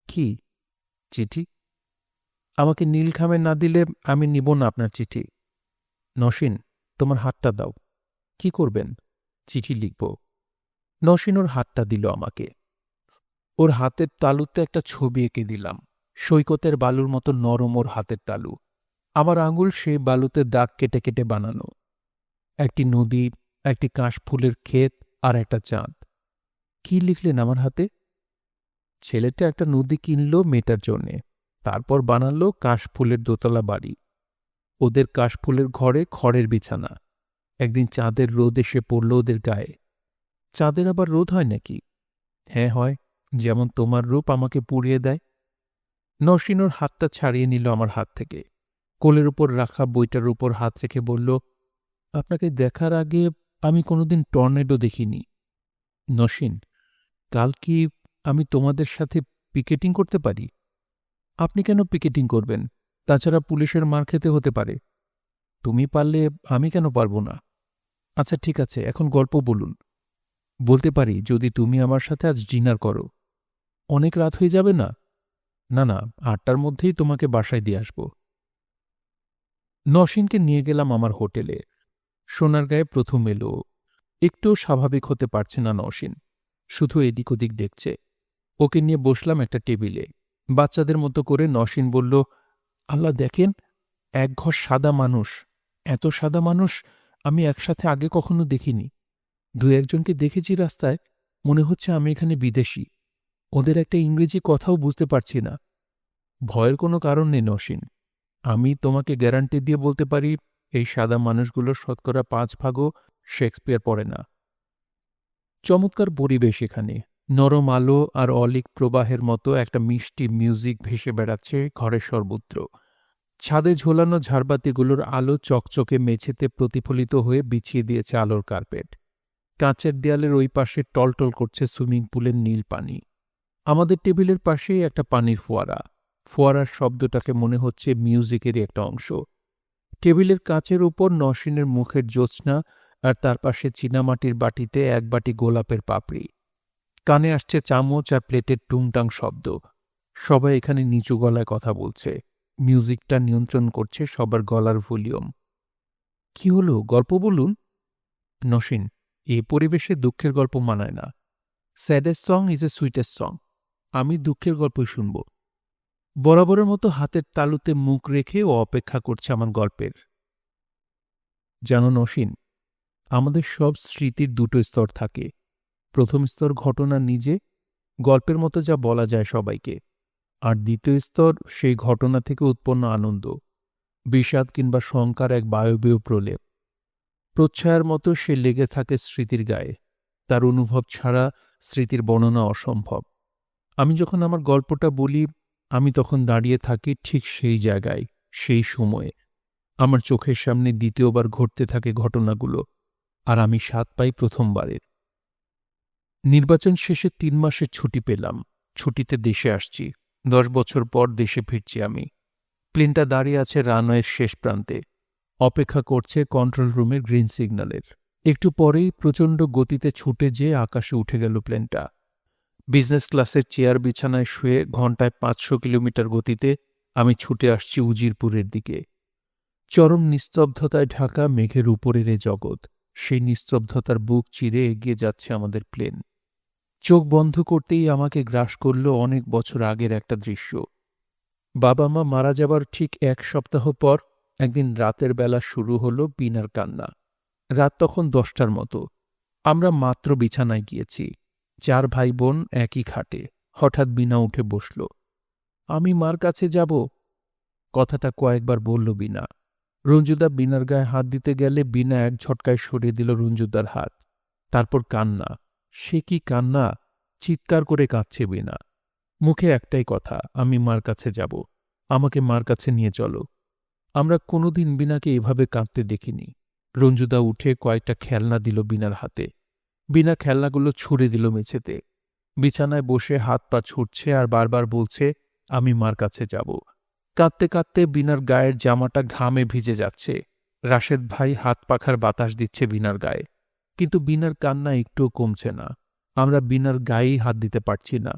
কি? চিঠি? আমাকে নীলখামে না দিলে আমি নিব না আপনার চিঠি। নসীন, তোমার হাতটা দাও। কি করবেন? চিঠি লিখব। নসীন ওর হাতটা দিল আমাকে। ওর হাতের তালুতে একটা ছবি এঁকে দিলাম। সৈকতের বালুর মতো নরম ওর হাতের তালু। আমার আঙুল সেই বালুতে দাগ কেটে কেটে বানানো। একটি নদী, একটি কাশফুলের ক্ষেত আর একটা চাঁদ। কি লিখলেন আমার হাতে? ছেলেটা একটা নদী কিনল মেয়েটার জন্যে। তারপর বানালো কাশফুলের দোতলা বাড়ি। ওদের কাশফুলের ঘরে খড়ের বিছানা। একদিন চাঁদের রোদ এসে পড়ল ওদের গায়ে। চাঁদের আবার রোদ হয় নাকি? হ্যাঁ হয়, যেমন তোমার রূপ আমাকে পুড়িয়ে দেয়। নসীন ওর হাতটা ছাড়িয়ে নিল আমার হাত থেকে। কোলের উপর রাখা বইটার উপর হাত রেখে বলল, আপনাকে দেখার আগে আমি কোনোদিন টর্নেডো দেখিনি। নসীন, কাল কি আমি তোমাদের সাথে পিকেটিং করতে পারি? আপনি কেন পিকেটিং করবেন? তাছাড়া পুলিশের মার খেতে হতে পারে। তুমি পারলে আমি কেন পারব না? আচ্ছা ঠিক আছে, এখন গল্প বলুন। বলতে পারি যদি তুমি আমার সাথে আজ ডিনার করো। অনেক রাত হয়ে যাবে না? না না, 8টার মধ্যেই তোমাকে বাসায় দিয়ে আসব। নসীনকে নিয়ে গেলাম আমার হোটেলে। সোনারগাঁয়ে প্রথম এলো। একটুও স্বাভাবিক হতে পারছে না নসীন, শুধু এদিক ওদিক দেখছে। ওকে নিয়ে বসলাম একটা টেবিলে। বাচ্চাদের মতো করে নসীন বলল, আল্লাহ দেখেন, এক ঘর সাদা মানুষ। এত সাদা মানুষ আমি একসাথে আগে কখনো দেখিনি। 2-1জনকে দেখেছি রাস্তায়, মনে হচ্ছে আমি এখানে বিদেশি। ওদের একটা ইংরেজি কথাও বুঝতে পারছি না। ভয়ের কোনো কারণ নেই নসীন। আমি তোমাকে গ্যারান্টি দিয়ে বলতে পারি, এই সাদা মানুষগুলোর শতকরা 5 ভাগও শেক্সপিয়ার পড়ে না। চমৎকার পরিবেশ এখানে। নরম আলো আর অলিক প্রবাহের মতো একটা মিষ্টি মিউজিক ভেসে বেড়াচ্ছে ঘরের সর্বত্র। ছাদে ঝোলানো ঝাড়বাতিগুলোর আলো চকচকে মেঝেতে প্রতিফলিত হয়ে বিছিয়ে দিয়েছে আলোর কার্পেট। কাঁচের দেয়ালের ওই পাশে টলটল করছে সুইমিং পুলের নীল পানি। আমাদের টেবিলের পাশেই একটা পানির ফোয়ারা। ফোয়ারার শব্দটাকে মনে হচ্ছে মিউজিকেরই একটা অংশ। টেবিলের কাঁচের উপর নসীনের মুখের জ্যোৎস্না, আর তার পাশে চীনামাটির বাটিতে এক বাটি গোলাপের পাপড়ি। কানে আসছে চামচ আর প্লেটের টুংটাং শব্দ। সবাই এখানে নিচু গলায় কথা বলছে। মিউজিকটা নিয়ন্ত্রণ করছে সবার গলার ভলিউম। কি হলো, গল্প বলুন? নসীন, এই পরিবেশে দুঃখের গল্প মানায় না। Saddest song is a sweetest song. আমি দুঃখের গল্পই শুনব। বরাবরের মতো হাতের তালুতে মুখ রেখে ও অপেক্ষা করছে আমার গল্পের। জানো নসীন, আমাদের সব স্মৃতির দুটো স্তর থাকে। প্রথম স্তর ঘটনা নিজে, গল্পের মতো যা বলা যায় সবাইকে। আর দ্বিতীয় স্তর সেই ঘটনা থেকে উৎপন্ন আনন্দ, বিষাদ কিংবা শঙ্কার এক বায়বীয় প্রলেপ। প্রচ্ছায়ার মতো সে লেগে থাকে স্মৃতির গায়ে। তার অনুভব ছাড়া স্মৃতির বর্ণনা অসম্ভব। আমি যখন আমার গল্পটা বলি, আমি তখন দাঁড়িয়ে থাকি ঠিক সেই জায়গায়, সেই সময়ে। আমার চোখের সামনে দ্বিতীয়বার ঘটতে থাকে ঘটনাগুলো, আর আমি স্বাদ পাই প্রথমবারের। নির্বাচন শেষে ৩ মাসের ছুটি পেলাম। ছুটিতে দেশে আসছি। ১০ বছর পর দেশে ফিরছি আমি। প্লেনটা দাঁড়িয়ে আছে রানওয়ের শেষ প্রান্তে। অপেক্ষা করছে কন্ট্রোল রুমের গ্রিন সিগন্যালের। একটু পরেই প্রচণ্ড গতিতে ছুটে যেয়ে আকাশে উঠে গেল প্লেনটা। বিজনেস ক্লাসের চেয়ার বিছানায় শুয়ে ঘণ্টায় ৫০০ কিলোমিটার গতিতে আমি ছুটে আসছি উজিরপুরের দিকে। চরম নিস্তব্ধতায় ঢাকা মেঘের উপরের এ জগৎ। সেই নিস্তব্ধতার বুক চিরে এগিয়ে যাচ্ছে আমাদের প্লেন। চোখ বন্ধ করতেই আমাকে গ্রাস করল অনেক বছর আগের একটা দৃশ্য। বাবা মা মারা যাবার ঠিক ১ সপ্তাহ পর একদিন রাতের বেলা শুরু হলো বিনার কান্না। রাত তখন ১০টার মতো। আমরা মাত্র বিছানায় গিয়েছি। ৪ ভাই বোন একই খাটে। হঠাৎ বিনা উঠে বসল। আমি মার কাছে যাব, কথাটা কয়েকবার বলল বিনা। রঞ্জুদা বিনার গায়ে হাত দিতে গেলে বিনা এক ঝটকায় সরিয়ে দিল রঞ্জুদার হাত। তারপর কান্না। সে কি কান্না! চিৎকার করে কাঁদছে বিনা। মুখে একটাই কথা, আমি মার কাছে যাব, আমাকে মার কাছে নিয়ে চলো। আমরা কোনোদিন বিনাকে এভাবে কাঁদতে দেখিনি। রঞ্জুদা উঠে কয়েকটা খেলনা দিল বিনার হাতে। বিনা খেলনাগুলো ছুঁড়ে দিল মেঝেতে। বিছানায় বসে হাত পা ছুটছে আর বারবার বলছে, আমি মার কাছে যাব। কাঁদতে কাঁদতে বিনার গায়ের জামাটা ঘামে ভিজে যাচ্ছে। রাশেদ ভাই হাত পাখার বাতাস দিচ্ছে বিনার গায়ে। কিন্তু বিনার কান্না একটুও কমছে না। আমরা বিনার গায়েই হাত দিতে পারছি না।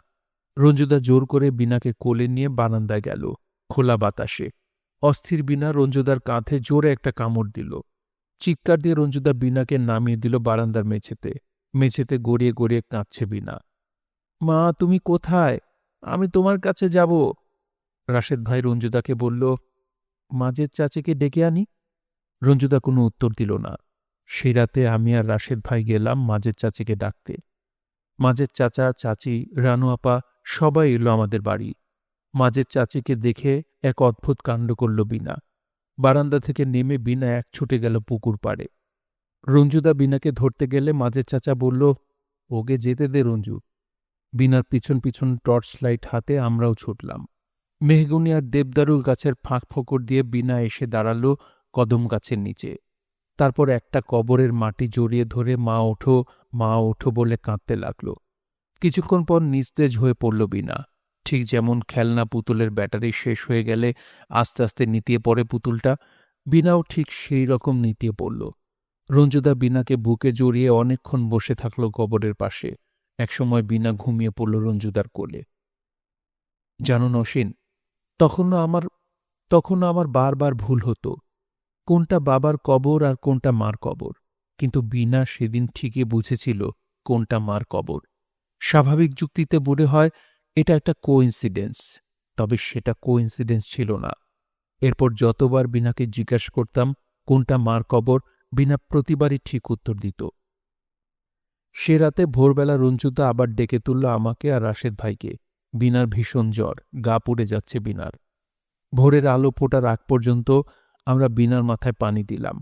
রঞ্জুদা জোর করে বিনাকে কোলে নিয়ে বারান্দায় গেল, খোলা বাতাসে। অস্থির বিনা রঞ্জুদার কাঁধে জোরে একটা কামড় দিল। চিৎকার দিয়ে রঞ্জুদা বিনাকে নামিয়ে দিল বারান্দার মেঝেতে। মেঝেতে গড়িয়ে গড়িয়ে কাঁদছে বিনা। মা, তুমি কোথায়? আমি তোমার কাছে যাব। রাশেদ ভাই রঞ্জুদাকে বলল, মাজেদ চাচিকে ডেকে আনি। রঞ্জুদা কোনো উত্তর দিল না। সেই রাতে আমি আর রাশেদ ভাই গেলাম মাজেদ চাচিকে ডাকতে। মাজেদ চাচা, চাচি, রানু আপা সবাই এলো আমাদের বাড়ি। মাজেদ চাচিকে দেখে এক অদ্ভুত কাণ্ড করল বিনা। বারান্দা থেকে নেমে বিনা এক ছুটে গেল পুকুর পাড়ে। রঞ্জুদা বিনাকে ধরতে গেলে মাজেদ চাচা বলল, ওকে যেতে দে রঞ্জু। বিনার পিছন পিছন টর্চ লাইট হাতে আমরাও ছুটলাম। মেহগুনি আর দেবদারু গাছের ফাঁক ফোকর দিয়ে বিনা এসে দাঁড়াল কদম গাছের নিচে। তারপর একটা কবরের মাটি জড়িয়ে ধরে মা ওঠো, মা ওঠো বলে কাঁদতে লাগল। কিছুক্ষণ পর নিস্তেজ হয়ে পড়ল বিনা। ঠিক যেমন খেলনা পুতুলের ব্যাটারি শেষ হয়ে গেলে আস্তে আস্তে নিতিয়ে পড়ে পুতুলটা, বিনাও ঠিক সেই রকম নিতিয়ে পড়ল। রঞ্জুদা বিনাকে বুকে জড়িয়ে অনেকক্ষণ বসে থাকল কবরের পাশে। একসময় বিনা ঘুমিয়ে পড়ল রঞ্জুদার কোলে। জানো নসীন, তখনও আমার বারবার ভুল হতো, কোনটা বাবার কবর আর কোনটা মার কবর। কিন্তু বিনা সেদিন ঠিকই বুঝেছিল কোনটা মার কবর। স্বাভাবিক যুক্তিতে মনে হয় এটা একটা কোইন্সিডেন্স, তবে সেটা কোইন্সিডেন্স ছিল না। এরপর যতবার বিনাকে জিজ্ঞাসা করতাম কোনটা মার কবর, বিনা প্রতিবারই ঠিক উত্তর দিত। সে রাতে ভোরবেলা রঞ্জুদা আবার ডেকে তুলল আমাকে আর রাশেদ ভাইকে। বিনার ভীষণ জ্বর, গা পুড়ে যাচ্ছে বিনার। ভোরের আলো ফোটার আগ পর্যন্ত আমরা বিনার মাথায় পানি দিলাম।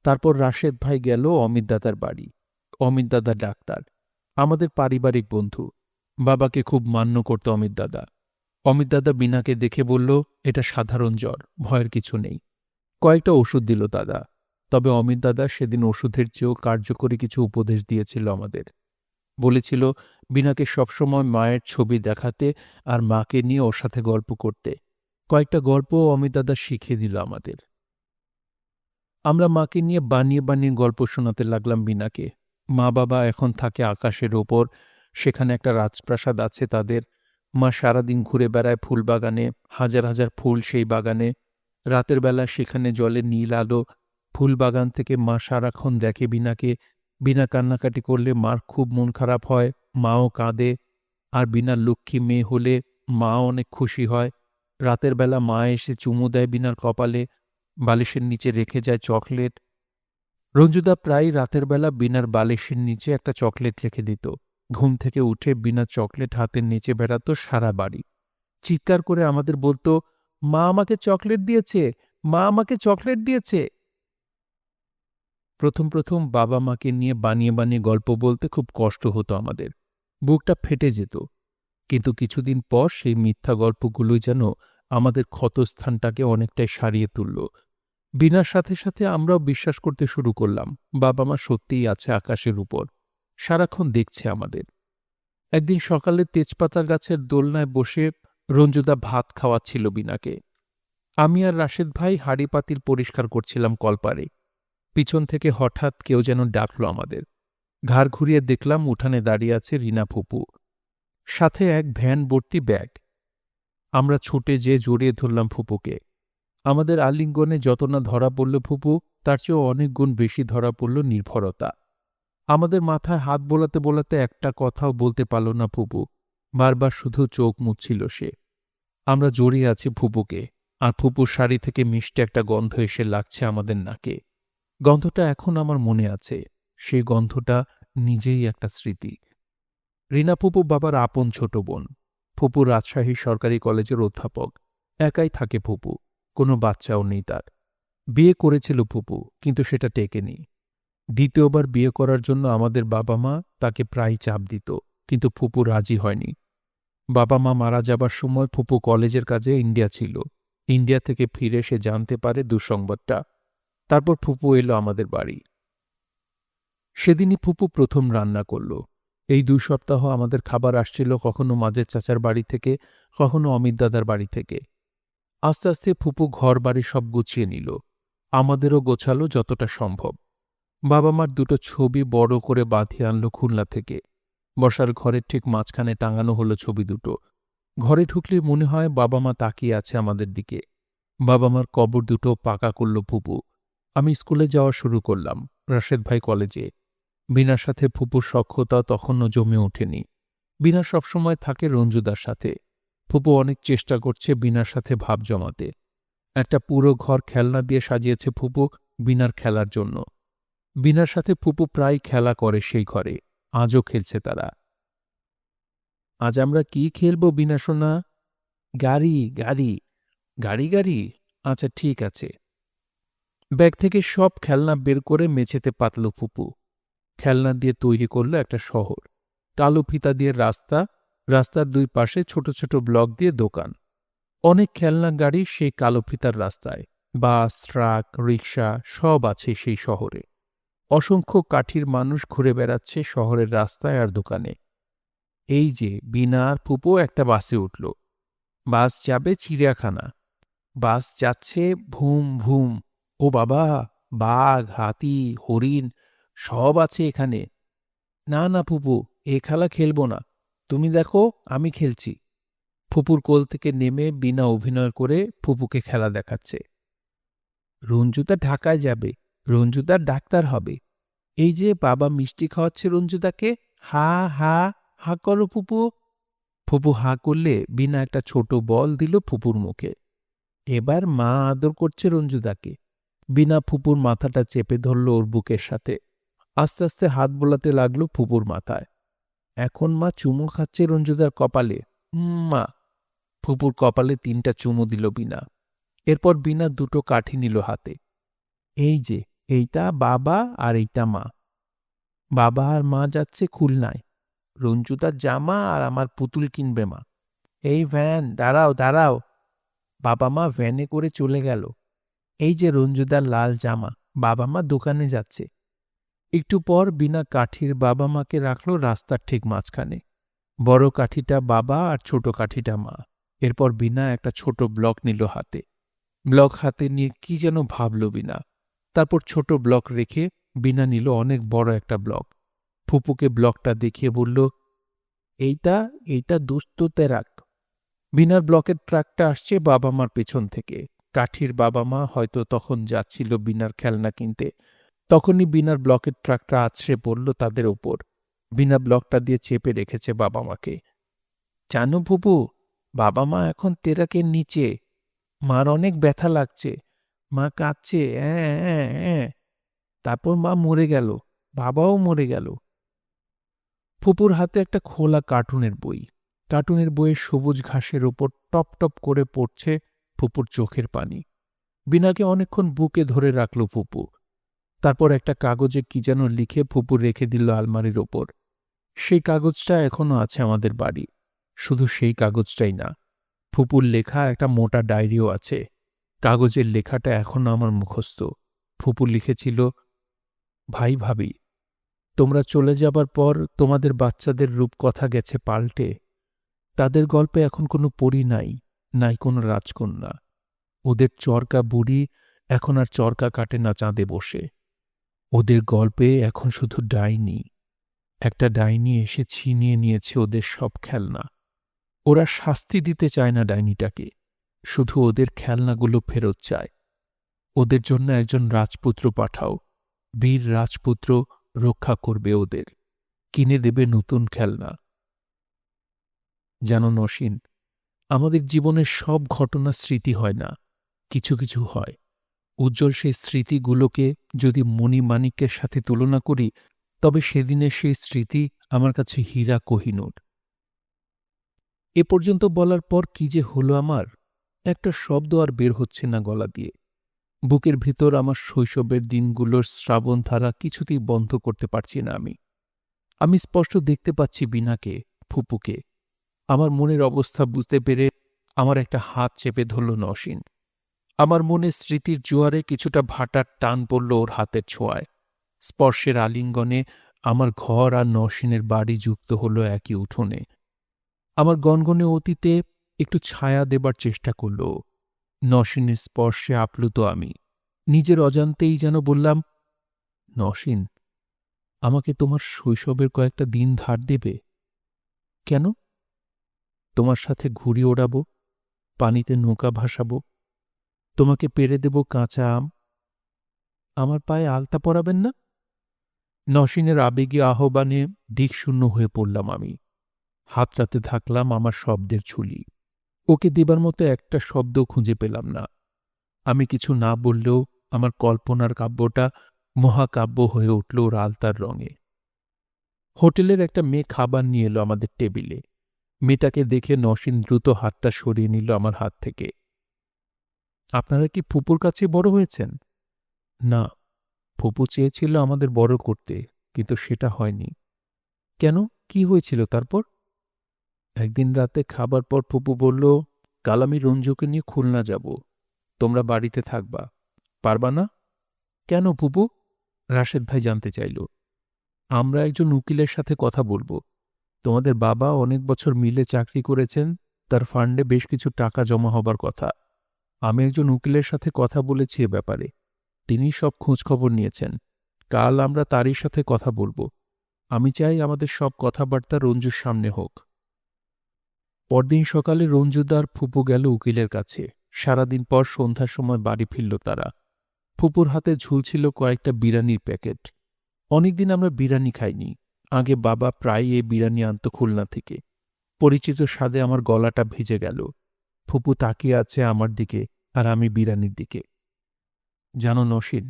তারপর রাশেদ ভাই গেল অমিত দাদার বাড়ি। অমিত দাদা ডাক্তার, আমাদের পারিবারিক বন্ধু। বাবাকে খুব মান্য করত অমিত দাদা। অমিত দাদা বিনাকে দেখে বলল, এটা সাধারণ জ্বর, ভয়ের কিছু নেই। কয়েকটা ওষুধ দিল দাদা। তবে অমিত দাদা সেদিন ওষুধের চেয়েও কার্যকরী কিছু উপদেশ দিয়েছিল আমাদের। বলেছিল বিনাকে সবসময় মায়ের ছবি দেখাতে আর মাকে নিয়ে ওর সাথে গল্প করতে। কয়েকটা গল্পও অমিত দাদা শিখিয়ে দিল আমাদের। আমরা মাকে নিয়ে বানিয়ে বানিয়ে গল্প শোনাতে লাগলাম বিনাকে। মা বাবা এখন থাকে আকাশের ওপর, সেখানে একটা রাজপ্রাসাদ আছে তাদের। মা সারাদিন ঘুরে বেড়ায় ফুল বাগানে, হাজার হাজার ফুল সেই বাগানে। রাতের বেলা সেখানে জলে নীল আলো, ফুল বাগান থেকে মা সারাক্ষণ দেখে বিনাকে। বিনা কান্নাকাটি করলে মার খুব মন খারাপ হয়, মাও কাঁদে। আর বিনার লক্ষ্মী মেয়ে হলে মাও অনেক খুশি হয়। রাতের বেলা মা এসে চুমু দেয় বিনার কপালে, বালিশের নিচে রেখে যায় চকলেট। রঞ্জুদা প্রায় রাতের বেলা বিনার বালিশের নিচে একটা চকলেট রেখে দিত। ঘুম থেকে উঠে বিনা চকলেট হাতের নিচে বেড়াতো সারা বাড়ি। চিৎকার করে আমাদের বলতো, মা আমাকে চকলেট দিয়েছে, মা আমাকে চকলেট দিয়েছে। প্রথম প্রথম বাবা মাকে নিয়ে বানিয়ে বানিয়ে গল্প বলতে খুব কষ্ট হতো আমাদের, বুকটা ফেটে যেত। কিন্তু কিছুদিন পর সেই মিথ্যা গল্পগুলোই যেন আমাদের ক্ষতস্থানটাকে অনেকটাই সারিয়ে তুলল। বিনার সাথে সাথে আমরাও বিশ্বাস করতে শুরু করলাম বাবা মা সত্যিই আছে আকাশের উপর, সারাক্ষণ দেখছে আমাদের। একদিন সকালে তেজপাতা গাছের দোলনায় বসে রঞ্জুদা ভাত খাওয়াচ্ছিল বিনাকে। আমি আর রাশেদ ভাই হাঁড়ি পাতিল পরিষ্কার করছিলাম কলপারে। পিছন থেকে হঠাৎ কেউ যেন ডাকল আমাদের। ঘাড় ঘুরিয়ে দেখলাম উঠানে দাঁড়িয়ে আছে রিনা ফুপু, সাথে এক ভ্যান ভর্তি ব্যাগ। আমরা ছুটে যেয়ে জড়িয়ে ধরলাম ফুপুকে। আমাদের আলিঙ্গনে যত না ধরা পড়ল ফুপু, তার চেয়েও অনেক গুণ বেশি ধরা পড়ল নির্ভরতা। আমাদের মাথায় হাত বোলাতে বোলাতে একটা কথাও বলতে পারল না ফুপু, বারবার শুধু চোখ মুছছিল সে। আমরা জড়িয়ে আছি ফুপুকে, আর ফুপুর শাড়ি থেকে মিষ্টি একটা গন্ধ এসে লাগছে আমাদের নাকে। গন্ধটা এখন আমার মনে আছে, সেই গন্ধটা নিজেই একটা স্মৃতি। রিনা ফুপু বাবার আপন ছোট বোন। ফুপু রাজশাহী সরকারি কলেজের অধ্যাপক। একাই থাকে ফুপু, কোনো বাচ্চাও নেই তার। বিয়ে করেছিল ফুপু, কিন্তু সেটা টেকেনি। দ্বিতীয়বার বিয়ে করার জন্য আমাদের বাবা মা তাকে প্রায় চাপ দিত, কিন্তু ফুপু রাজি হয়নি। বাবা মা মারা যাবার সময় ফুপু কলেজের কাজে ইন্ডিয়া ছিল। ইন্ডিয়া থেকে ফিরে সে জানতে পারে দুঃসংবাদটা। তারপর ফুপু এলো আমাদের বাড়ি। সেদিনই ফুপু প্রথম রান্না করল। এই ২ সপ্তাহ আমাদের খাবার আসছিল কখনো মাজের চাচার বাড়ি থেকে, কখনো অমিত দাদার বাড়ি থেকে। আস্তে আস্তে ফুপু ঘর বাড়ি সব গুছিয়ে নিল, আমাদেরও গোছালো যতটা সম্ভব। বাবা মার ২টো ছবি বড় করে বাঁধিয়ে আনল খুলনা থেকে। বসার ঘরের ঠিক মাঝখানে টাঙানো হলো ছবি দুটো। ঘরে ঢুকলে মনে হয় বাবা মা তাকিয়ে আছে আমাদের দিকে। বাবা মার কবর দুটো পাকা করল ফুপু। আমি স্কুলে যাওয়া শুরু করলাম, রাশেদ ভাই কলেজে। বিনার সাথে ফুপুর সখ্যতা তখনও জমে ওঠেনি। বিনা সবসময় থাকে রঞ্জুদার সাথে। ফুপু অনেক চেষ্টা করছে বিনার সাথে ভাব জমাতে। একটা পুরো ঘর খেলনা দিয়ে সাজিয়েছে ফুপু বিনার খেলার জন্য। বিনার সাথে ফুপু প্রায় খেলা করে সেই ঘরে, আজও খেলছে তারা। আজ আমরা কি খেলব বিনা সোনা? গাড়ি গাড়ি গাড়ি গাড়ি, আচ্ছা ঠিক আছে। ব্যাগ থেকে সব খেলনা বের করে মেঝেতে পাতল ফুপু। খেলনা দিয়ে তৈরি করল একটা শহর। কালো ফিতা দিয়ে রাস্তা, রাস্তার ২ পাশে ছোট ছোট ব্লক দিয়ে দোকান। অনেক খেলনা গাড়ি সেই কালো ফিতার রাস্তায়। বাস, ট্রাক, রিকশা সব আছে সেই শহরে। অসংখ্য কাঠির মানুষ ঘুরে বেড়াচ্ছে শহরের রাস্তায় আর দোকানে। এই যে বিনা আর ফুপু একটা বাসে উঠল। বাস যাবে চিড়িয়াখানা। বাস যাচ্ছে ভুম ভুম। ও বাবা, বাঘ, হাতি, হরিণ সব আছে এখানে। না না ফুপু, এ খেলা খেলব না, তুমি দেখো আমি খেলছি। ফুপুর কোল থেকে নেমে বিনা অভিনয় করে ফুপুকে খেলা দেখাচ্ছে। রঞ্জুদা ঢাকায় যাবে, রঞ্জুদার ডাক্তার হবে। এই যে বাবা মিষ্টি খাওয়াচ্ছে রঞ্জুদাকে, হা হা হা করো ফুপু। ফুপু হা করলে বিনা একটা ছোট বল দিল ফুপুর মুখে। এবার মা আদর করছে রঞ্জুদাকে। বিনা ফুপুর মাথাটা চেপে ধরল ওর বুকের সাথে। আস্তে আস্তে হাত বোলাতে লাগলো ফুপুর মাথায়। এখন মা চুমু খাচ্ছে রঞ্জুদার কপালে। মা। ফুপুর কপালে ৩টা চুমু দিল বিনা। এরপর বিনা ২টো কাঠি নিল হাতে। এই যে, এইটা বাবা আর এইটা মা। বাবা আর মা যাচ্ছে খুলনায়। রঞ্জুদার জামা আর আমার পুতুল কিনবে মা। এই ভ্যান, দাঁড়াও দাঁড়াও। বাবা মা ভ্যানে করে চলে গেল। এই যে রঞ্জুদার লাল জামা, বাবা মা দোকানে যাচ্ছে। একটু পর বিনা কাঠির বাবা মাকে রাখল রাস্তার ঠিক মাঝখানে। বড় কাঠিটা বাবা আর ছোট কাঠিটা মা। এরপর বিনা একটা ছোট ব্লক নিল হাতে। ব্লক হাতে নিয়ে কি যেন ভাবল বিনা। তারপর ছোট ব্লক রেখে বিনা নিল অনেক বড় একটা ব্লক। ফুপুকে ব্লকটা দেখিয়ে বলল, এইটা এইটা দুস্ততে রাখ। বিনার ব্লকের ট্রাকটা আসছে বাবা মার পেছন থেকে। কাঠির বাবা মা হয়তো তখন যাচ্ছিল বিনার খেলনা কিনতে। তখনই বিনার ব্লকের ট্রাকটা আছড়ে পড়ল তাদের ওপর। বিনা ব্লকটা দিয়ে চেপে রেখেছে বাবা মাকে। জানো ফুপু, বাবা মা এখন তেরাকের নিচে। মার অনেক ব্যথা লাগছে। মা কাঁদছে, অ্যাঁ অ্যাঁ অ্যাঁ। তারপর মা মরে গেল, বাবাও মরে গেল। ফুপুর হাতে একটা খোলা কার্টুনের বই। কার্টুনের বইয়ে সবুজ ঘাসের ওপর টপ টপ করে পড়ছে ফুপুর চোখের পানি। বিনাকে অনেকক্ষণ বুকে ধরে রাখল ফুপু। তারপর একটা কাগজে কি যেন লিখে ফুপু রেখে দিল আলমারির ওপর। সেই কাগজটা এখনো আছে আমাদের বাড়ি। শুধু সেই কাগজটাই না, ফুপুর লেখা একটা মোটা ডায়েরিও আছে। কাগজের লেখাটা এখনো আমার মুখস্থ। ফুপু লিখেছিল, ভাই ভাবি, তোমরা চলে যাবার পর তোমাদের বাচ্চাদের রূপকথা গেছে পাল্টে। তাদের গল্পে এখন কোনো পরী নাই, নাই কোনো রাজকন্যা। ওদের চরকা বুড়ি এখন আর চরকা কাটে না চাঁদে বসে। ওদের গল্পে এখন শুধু ডাইনি। একটা ডাইনি এসে ছিনিয়ে নিয়েছে ওদের সব খেলনা। ওরা শাস্তি দিতে চায় না ডাইনিটাকে, শুধু ওদের খেলনাগুলো ফেরত চায়। ওদের জন্য একজন রাজপুত্র পাঠাও। বীর রাজপুত্র রক্ষা করবে ওদের, কিনে দেবে নতুন খেলনা। জানো নসীন, আমাদের জীবনের সব ঘটনা স্মৃতি হয় না, কিছু কিছু হয়। উজ্জ্বল সেই স্মৃতিগুলোকে যদি মণিমাণিক্যের সাথে তুলনা করি, তবে সেদিনের সেই স্মৃতি আমার কাছে হীরা কোহিনূর। এ পর্যন্ত বলার পর কি যে হলো আমার, একটা শব্দ আর বের হচ্ছে না গলা দিয়ে। বুকের ভিতর আমার শৈশবের দিনগুলোর শ্রাবণধারা কিছুতেই বন্ধ করতে পারছি না আমি। আমি স্পষ্ট দেখতে পাচ্ছি বিনাকে, ফুপুকে। আমার মনের অবস্থা বুঝতে পেরে আমার একটা হাত চেপে ধরল নসীন। আমার মনে স্মৃতির জোয়ারে কিছুটা ভাটার টান পড়ল ওর হাতের ছোঁয়ায়। স্পর্শের আলিঙ্গনে আমার ঘর আর নসীনের বাড়ি যুক্ত হল একই উঠোনে। আমার গনগনে অতীতে একটু ছায়া দেবার চেষ্টা করল। নসীনের স্পর্শে আপ্লুত আমি। নিজের অজান্তেই যেন বললাম, নসীন, আমাকে তোমার শৈশবের কয়েকটা দিন ধার দেবে? কেন? তোমার সাথে ঘুড়ি ওড়াব, পানিতে নৌকা ভাসাবো, তোমাকে পেড়ে দেব কাঁচা আম। আমার পায়ে আলতা পরাবেন না? নসীনের আবেগী আহ্বানে দিকশূন্য হয়ে পড়লাম আমি। হাতটাতে থাকলাম আমার শব্দের ঝুলি। ওকে দেবার মতো একটা শব্দ খুঁজে পেলাম না। আমি কিছু না বললেও আমার কল্পনার কাব্যটা মহাকাব্য হয়ে উঠল ওর আলতার রঙে। হোটেলের একটা মেয়ে খাবার নিয়ে এলো আমাদের টেবিলে। মেয়েটাকে দেখে নসীন দ্রুত হাতটা সরিয়ে নিল আমার হাত থেকে। আপনারা কি ফুপুর কাছে বড় হয়েছেন? না, ফুপু চেয়েছিল আমাদের বড় করতে, কিন্তু সেটা হয়নি। কেন, কি হয়েছিল তারপর? একদিন রাতে খাবার পর ফুপু বলল, কাল আমি রঞ্জুকে নিয়ে খুলনা যাব, তোমরা বাড়িতে থাকবা, পারবা না? কেন ফুপু? রাশেদ ভাই জানতে চাইল। আমরা একজন উকিলের সাথে কথা বলবো। তোমাদের বাবা অনেক বছর মিলে চাকরি করেছেন, তার ফান্ডে বেশ কিছু টাকা জমা হবার কথা। আমি একজন উকিলের সাথে কথা বলেছি এ ব্যাপারে। তিনি সব খোঁজখবর নিয়েছেন। কাল আমরা তারই সাথে কথা বলবো। আমি চাই আমাদের সব কথাবার্তা রঞ্জুর সামনে হোক। পরদিন সকালে রঞ্জুদার ফুপু গেল উকিলের কাছে। সারাদিন পর সন্ধ্যার সময় বাড়ি ফিরল তারা। ফুপুর হাতে ঝুলছিল কয়েকটা বিরানির প্যাকেট। অনেকদিন আমরা বিরানি খাইনি। আগে বাবা প্রায় এ বিরানি আনত খুলনা থেকে। পরিচিত স্বাদে আমার গলাটা ভিজে গেল। ফুপু তাকিয়ে আছে আমার দিকে আর আমি বিরানির দিকে। জানো নসীন,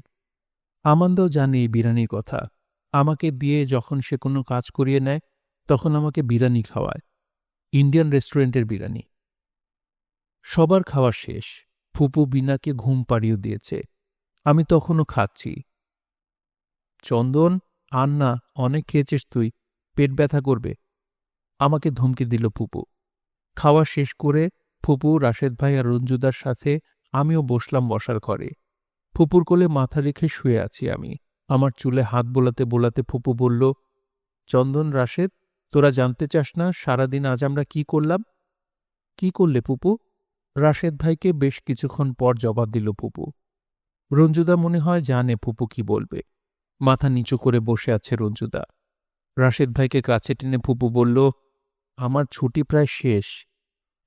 আমান্দাও জানে এই বিরানির কথা। আমাকে দিয়ে যখন সে কোনো কাজ করিয়ে নেয়, তখন আমাকে বিরানি খাওয়ায়। ইন্ডিয়ান রেস্টুরেন্টের বিরানি। সবার খাওয়া শেষ। ফুপু বিনাকে ঘুম পাড়িয়ে দিয়েছে। আমি তখনও খাচ্ছি। চন্দন, আর না, অনেক খেয়েছিস তুই, পেট ব্যথা করবে, আমাকে ধমকি দিল ফুপু। খাওয়া শেষ করে ফুপু, রাশেদ ভাই আর রঞ্জুদার সাথে আমিও বসলাম বসার ঘরে। ফুপুর কোলে মাথা রেখে শুয়ে আছি আমি। আমার চুলে হাত বোলাতে বোলাতে ফুপু বলল, চন্দন, রাশেদ, তোরা জানতে চাস না সারাদিন আজ আমরা কি করলাম? কি করলে ফুপু? রাশেদ ভাইকে বেশ কিছুক্ষণ পর জবাব দিল ফুপু। রঞ্জুদা মনে হয় জানে ফুপু কি বলবে। মাথা নিচু করে বসে আছে রঞ্জুদা। রাশেদ ভাইকে কাছে টেনে ফুপু বলল, আমার ছুটি প্রায় শেষ,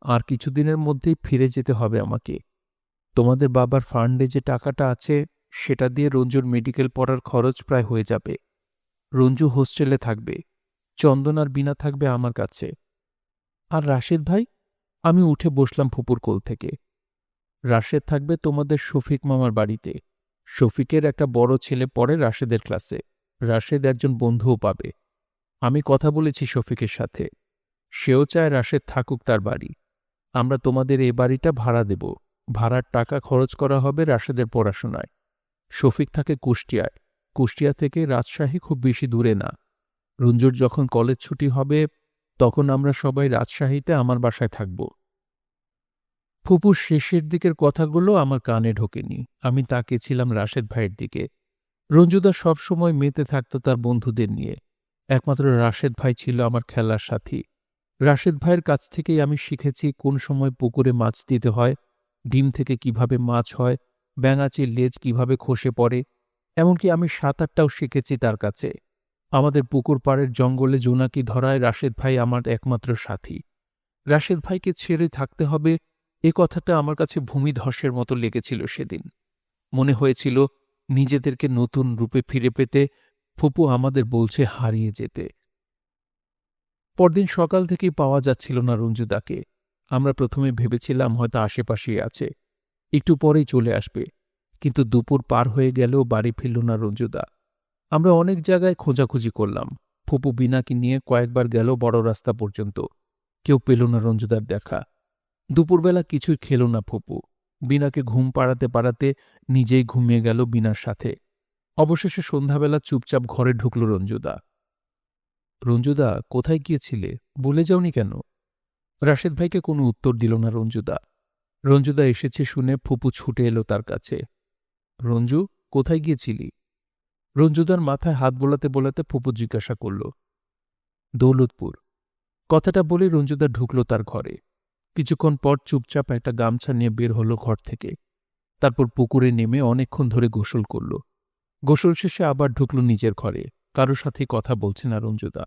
আর কিছুদিনের মধ্যেই ফিরে যেতে হবে আমাকে। তোমাদের বাবার ফান্ডে যে টাকাটা আছে সেটা দিয়ে রঞ্জুর মেডিকেল পড়ার খরচ প্রায় হয়ে যাবে। রঞ্জু হোস্টেলে থাকবে, চন্দন আর বিনা থাকবে আমার কাছে। আর রাশেদ ভাই? আমি উঠে বসলাম ফুপুর কোল থেকে। রাশেদ থাকবে তোমাদের শফিক মামার বাড়িতে। শফিকের একটা বড় ছেলে পড়ে রাশেদের ক্লাসে। রাশেদ একজন বন্ধুও পাবে। আমি কথা বলেছি শফিকের সাথে, সেও চায় রাশেদ থাকুক তার বাড়ি। আমরা তোমাদের এ বাড়িটা ভাড়া দেব। ভাড়ার টাকা খরচ করা হবে রাশেদের পড়াশোনায়। শফিক থাকে কুষ্টিয়ায়। কুষ্টিয়া থেকে রাজশাহী খুব বেশি দূরে না। রঞ্জুর যখন কলেজ ছুটি হবে তখন আমরা সবাই রাজশাহীতে আমার বাসায় থাকব। ফুপুর শেষের দিকের কথাগুলো আমার কানে ঢোকেনি। আমি তাকিয়েছিলাম রাশেদ ভাইয়ের দিকে। রঞ্জুদা সবসময় মেতে থাকত তার বন্ধুদের নিয়ে। একমাত্র রাশেদ ভাই ছিল আমার খেলার সাথী। রাশেদ ভাইয়ের কাছ থেকেই আমি শিখেছি কোন সময় পুকুরে মাছ দিতে হয়, ডিম থেকে কিভাবে মাছ হয়, ব্যাঙাচির লেজ কিভাবে খসে পড়ে। এমনকি আমি সাঁতারটাও শিখেছি তার কাছে। আমাদের পুকুর পাড়ের জঙ্গলে জোনাকি ধরায় রাশেদ ভাই আমার একমাত্র সাথী। রাশেদ ভাইকে ছেড়ে থাকতে হবে, এ কথাটা আমার কাছে ভূমিধসের মতো লেগেছিল সেদিন। মনে হয়েছিল নিজেদেরকে নতুন রূপে ফিরে পেতে ফুপু আমাদের বলছে হারিয়ে যেতে। পরদিন সকাল থেকেই পাওয়া যাচ্ছিল না রঞ্জুদাকে। আমরা প্রথমে ভেবেছিলাম হয়তো আশেপাশেই আছে, একটু পরেই চলে আসবে। কিন্তু দুপুর পার হয়ে গেলেও বাড়ি ফিরল না রঞ্জুদা। আমরা অনেক জায়গায় খোঁজাখুঁজি করলাম। ফুপু বিনাকে নিয়ে কয়েকবার গেল বড় রাস্তা পর্যন্ত। কেউ পেল না রঞ্জুদার দেখা। দুপুরবেলা কিছুই খেল না ফুপু। বিনাকে ঘুম পাড়াতে পাড়াতে নিজেই ঘুমিয়ে গেল বিনার সাথে। অবশেষে সন্ধ্যাবেলা চুপচাপ ঘরে ঢুকল রঞ্জুদা। রঞ্জুদা, কোথায় গিয়েছিলে? বলে যাওনি কেন? রাশেদ ভাইকে কোনো উত্তর দিল না রঞ্জুদা। রঞ্জুদা এসেছে শুনে ফুপু ছুটে এলো তার কাছে। রঞ্জু, কোথায় গিয়েছিলি? রঞ্জুদার মাথায় হাত বোলাতে বোলাতে ফুপু জিজ্ঞাসা করল। দৌলতপুর। কথাটা বলে রঞ্জুদা ঢুকল তার ঘরে। কিছুক্ষণ পর চুপচাপ একটা গামছা নিয়ে বের হলো ঘর থেকে। তারপর পুকুরে নেমে অনেকক্ষণ ধরে গোসল করল। গোসল শেষে আবার ঢুকল নিজের ঘরে। কারোর সাথেই কথা বলছে না রঞ্জুদা।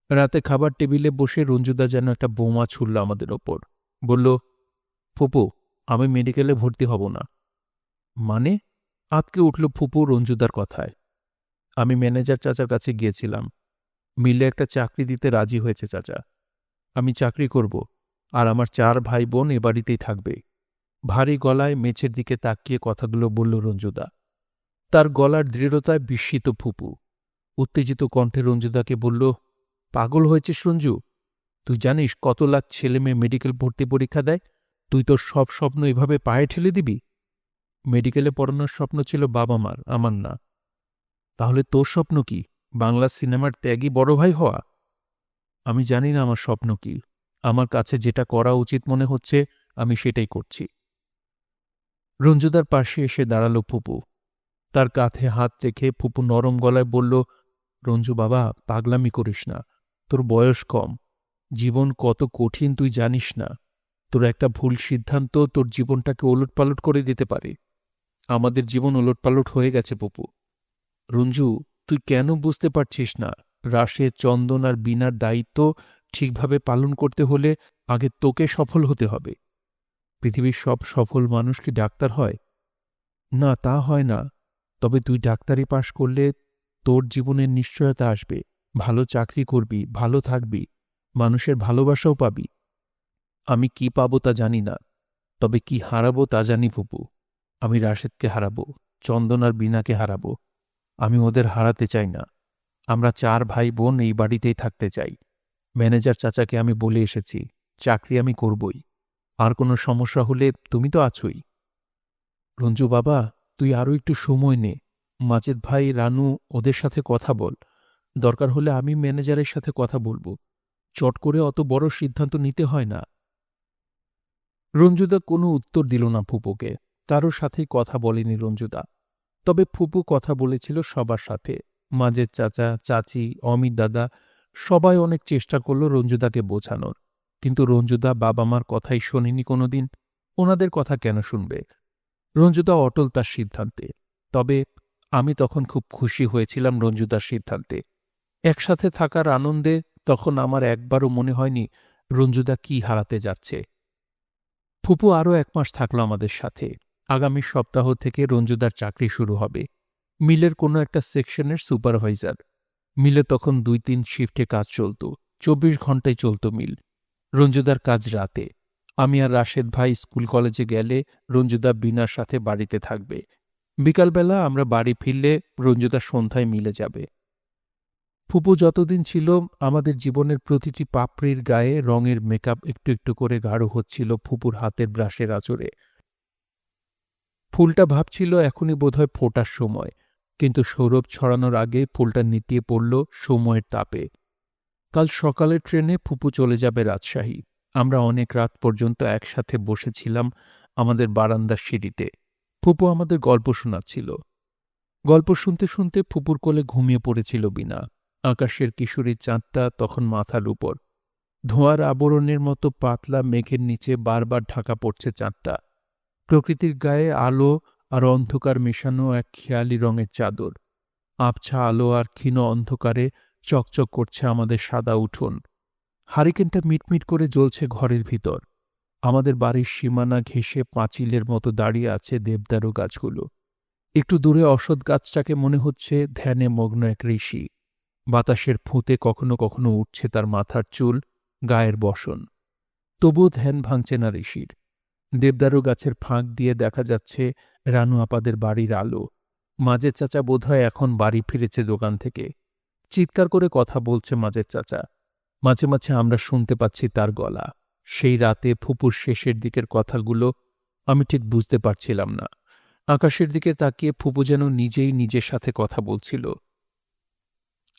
রাতে খাবার টেবিলে বসে রঞ্জুদা যেন একটা বোমা ছুড়ল আমাদের ওপর। বলল, ফুপু, আমি মেডিকেলে ভর্তি হব না। মানে? আঁতকে উঠল ফুপু রঞ্জুদার কথায়। আমি ম্যানেজার চাচার কাছে গিয়েছিলাম। মিলে একটা চাকরি দিতে রাজি হয়েছে চাচা। আমি চাকরি করব, আর আমার 4 ভাই বোন এ বাড়িতেই থাকবে। ভারী গলায় মেঝের দিকে তাকিয়ে কথাগুলো বলল রঞ্জুদা। তার গলার দৃঢ়তায় বিস্মিত ফুপু। উত্তেজিত কণ্ঠে রঞ্জুদাকে বলল, পাগল হয়েছিস রঞ্জু? তুই জানিস কত লাখ ছেলে মেয়ে মেডিকেল ভর্তি পরীক্ষা দেয়? তুই তোর সব স্বপ্ন এভাবে পায়ে ঠেলে দিবি? মেডিকেলে পড়ানোর স্বপ্ন ছিল বাবা মার, আমার না। তাহলে তোর স্বপ্ন কি? বাংলা সিনেমার ত্যাগী বড় ভাই হওয়া? আমি জানি না আমার স্বপ্ন কি। আমার কাছে যেটা করা উচিত মনে হচ্ছে আমি সেটাই করছি। রঞ্জুদার পাশে এসে দাঁড়ালো ফুপু। তার কাঁধে হাত রেখে ফুপু নরম গলায় বলল, রঞ্জু বাবা, পাগলামি করিস না। তোর বয়স কম। জীবন কত কঠিন তুই জানিস না। তোর একটা ভুল সিদ্ধান্ত তোর জীবনটাকে ওলটপালট করে দিতে পারে। আমাদের জীবন ওলটপালট হয়ে গেছে ফুপু। রঞ্জু, তুই কেন বুঝতে পারছিস না? রাশেদ, চন্দন আর বিনার দায়িত্ব ঠিকভাবে পালন করতে হলে আগে তোকে সফল হতে হবে। পৃথিবীর সব সফল মানুষ কি ডাক্তার হয়? না, তা হয় না। তবে তুই ডাক্তারি পাশ করলে তোর জীবনের নিশ্চয়তা আসবে। ভালো চাকরি করবি, ভালো থাকবি, মানুষের ভালোবাসাও পাবি। আমি কি পাবো তা জানি না, তবে কি হারাবো তা জানি ফুপু। আমি রাশেদকে হারাবো, চন্দন আর বিনাকে হারাবো। আমি ওদের হারাতে চাই না। আমরা 4 ভাই বোন এই বাড়িতেই থাকতে চাই। ম্যানেজার চাচাকে আমি বলে এসেছি, চাকরি আমি করবই। আর কোনো সমস্যা হলে তুমি তো আছোই। রঞ্জু বাবা, তুই আরও একটু সময় নে। মাজেদ ভাই, রানু, ওদের সাথে কথা বল। দরকার হলে আমি ম্যানেজারের সাথে কথা বলবো। চট করে অত বড় সিদ্ধান্ত নিতে হয় না। রঞ্জুদা কোনো উত্তর দিল না ফুপুকে। কারোর সাথেই কথা বলেনি রঞ্জুদা। তবে ফুপু কথা বলেছিল সবার সাথে। মাজেদ চাচা, চাচি, অমিত দাদা সবাই অনেক চেষ্টা করল রঞ্জুদাকে বোঝানোর। কিন্তু রঞ্জুদা বাবা-মার কথাই শোনেনি কোনোদিন। ওনাদের কথা কেন শুনবে? রঞ্জুদা অটল তার সিদ্ধান্তে। তবে আমি তখন খুব খুশি হয়েছিলাম রঞ্জুদার সিদ্ধান্তে। একসাথে থাকার আনন্দে তখন আমার একবারও মনে হয়নি রঞ্জুদা কি হারাতে যাচ্ছে। ফুপু আরও ১ মাস থাকল আমাদের সাথে। আগামী সপ্তাহ থেকে রঞ্জুদার চাকরি শুরু হবে। মিলের কোনো একটা সেকশনের সুপারভাইজার। মিলে তখন ২-৩ শিফটে কাজ চলত। ২৪ ঘণ্টাই চলত মিল। রঞ্জুদার কাজ রাতে। আমি আর রাশেদ ভাই স্কুল কলেজে গেলে রঞ্জুদা বিনার সাথে বাড়িতে থাকবে। বিকালবেলা আমরা বাড়ি ফিরলে রঞ্জুদা সন্ধ্যায় মিলে যাবে। ফুপু যতদিন ছিল আমাদের জীবনের প্রতিটি পাপড়ির গায়ে রঙের মেকআপ একটু একটু করে গাঢ় হচ্ছিল ফুপুর হাতের ব্রাশের আঁচড়ে। ফুলটা ভাবছিল এখনই বোধহয় ফোটার সময়, কিন্তু সৌরভ ছড়ানোর আগে ফুলটা নিতিয়ে পড়ল সময়ের তাপে। কাল সকালের ট্রেনে ফুপু চলে যাবে রাজশাহী। আমরা অনেক রাত পর্যন্ত একসাথে বসেছিলাম আমাদের বারান্দার সিঁড়িতে। ফুপু আমাদের গল্প শোনাচ্ছিল। গল্প শুনতে শুনতে ফুপুর কোলে ঘুমিয়ে পড়েছিল বিনা। আকাশের কিশোরীর চাঁদটা তখন মাথার উপর। ধোঁয়ার আবরণের মতো পাতলা মেঘের নিচে বারবার ঢাকা পড়ছে চাঁদটা। প্রকৃতির গায়ে আলো আর অন্ধকার মেশানো এক খেয়ালি রঙের চাদর। আবছা আলো আর ক্ষীণ অন্ধকারে চকচক করছে আমাদের সাদা উঠোন। হারিকেনটা মিটমিট করে জ্বলছে ঘরের ভিতর। আমাদের বাড়ির সীমানা ঘেঁষে পাঁচিলের মতো দাঁড়িয়ে আছে দেবদারু গাছগুলো। একটু দূরে অশ্বত্থ গাছটাকে মনে হচ্ছে ধ্যানে মগ্ন এক ঋষি। বাতাসের ফুঁতে কখনো কখনো উঠছে তার মাথার চুল, গায়ের বসন। তবুও ধ্যান ভাঙছে না ঋষির। দেবদারু গাছের ফাঁক দিয়ে দেখা যাচ্ছে রানু আপাদের বাড়ির আলো। মাজেদ চাচা বোধহয় এখন বাড়ি ফিরেছে দোকান থেকে। চিৎকার করে কথা বলছে মাজেদ চাচা। মাঝে মাঝে আমরা শুনতে পাচ্ছি তার গলা। সেই রাতে ফুপুর শেষের দিকের কথাগুলো আমি ঠিক বুঝতে পারছিলাম না। আকাশের দিকে তাকিয়ে ফুপু যেন নিজেই নিজের সাথে কথা বলছিল।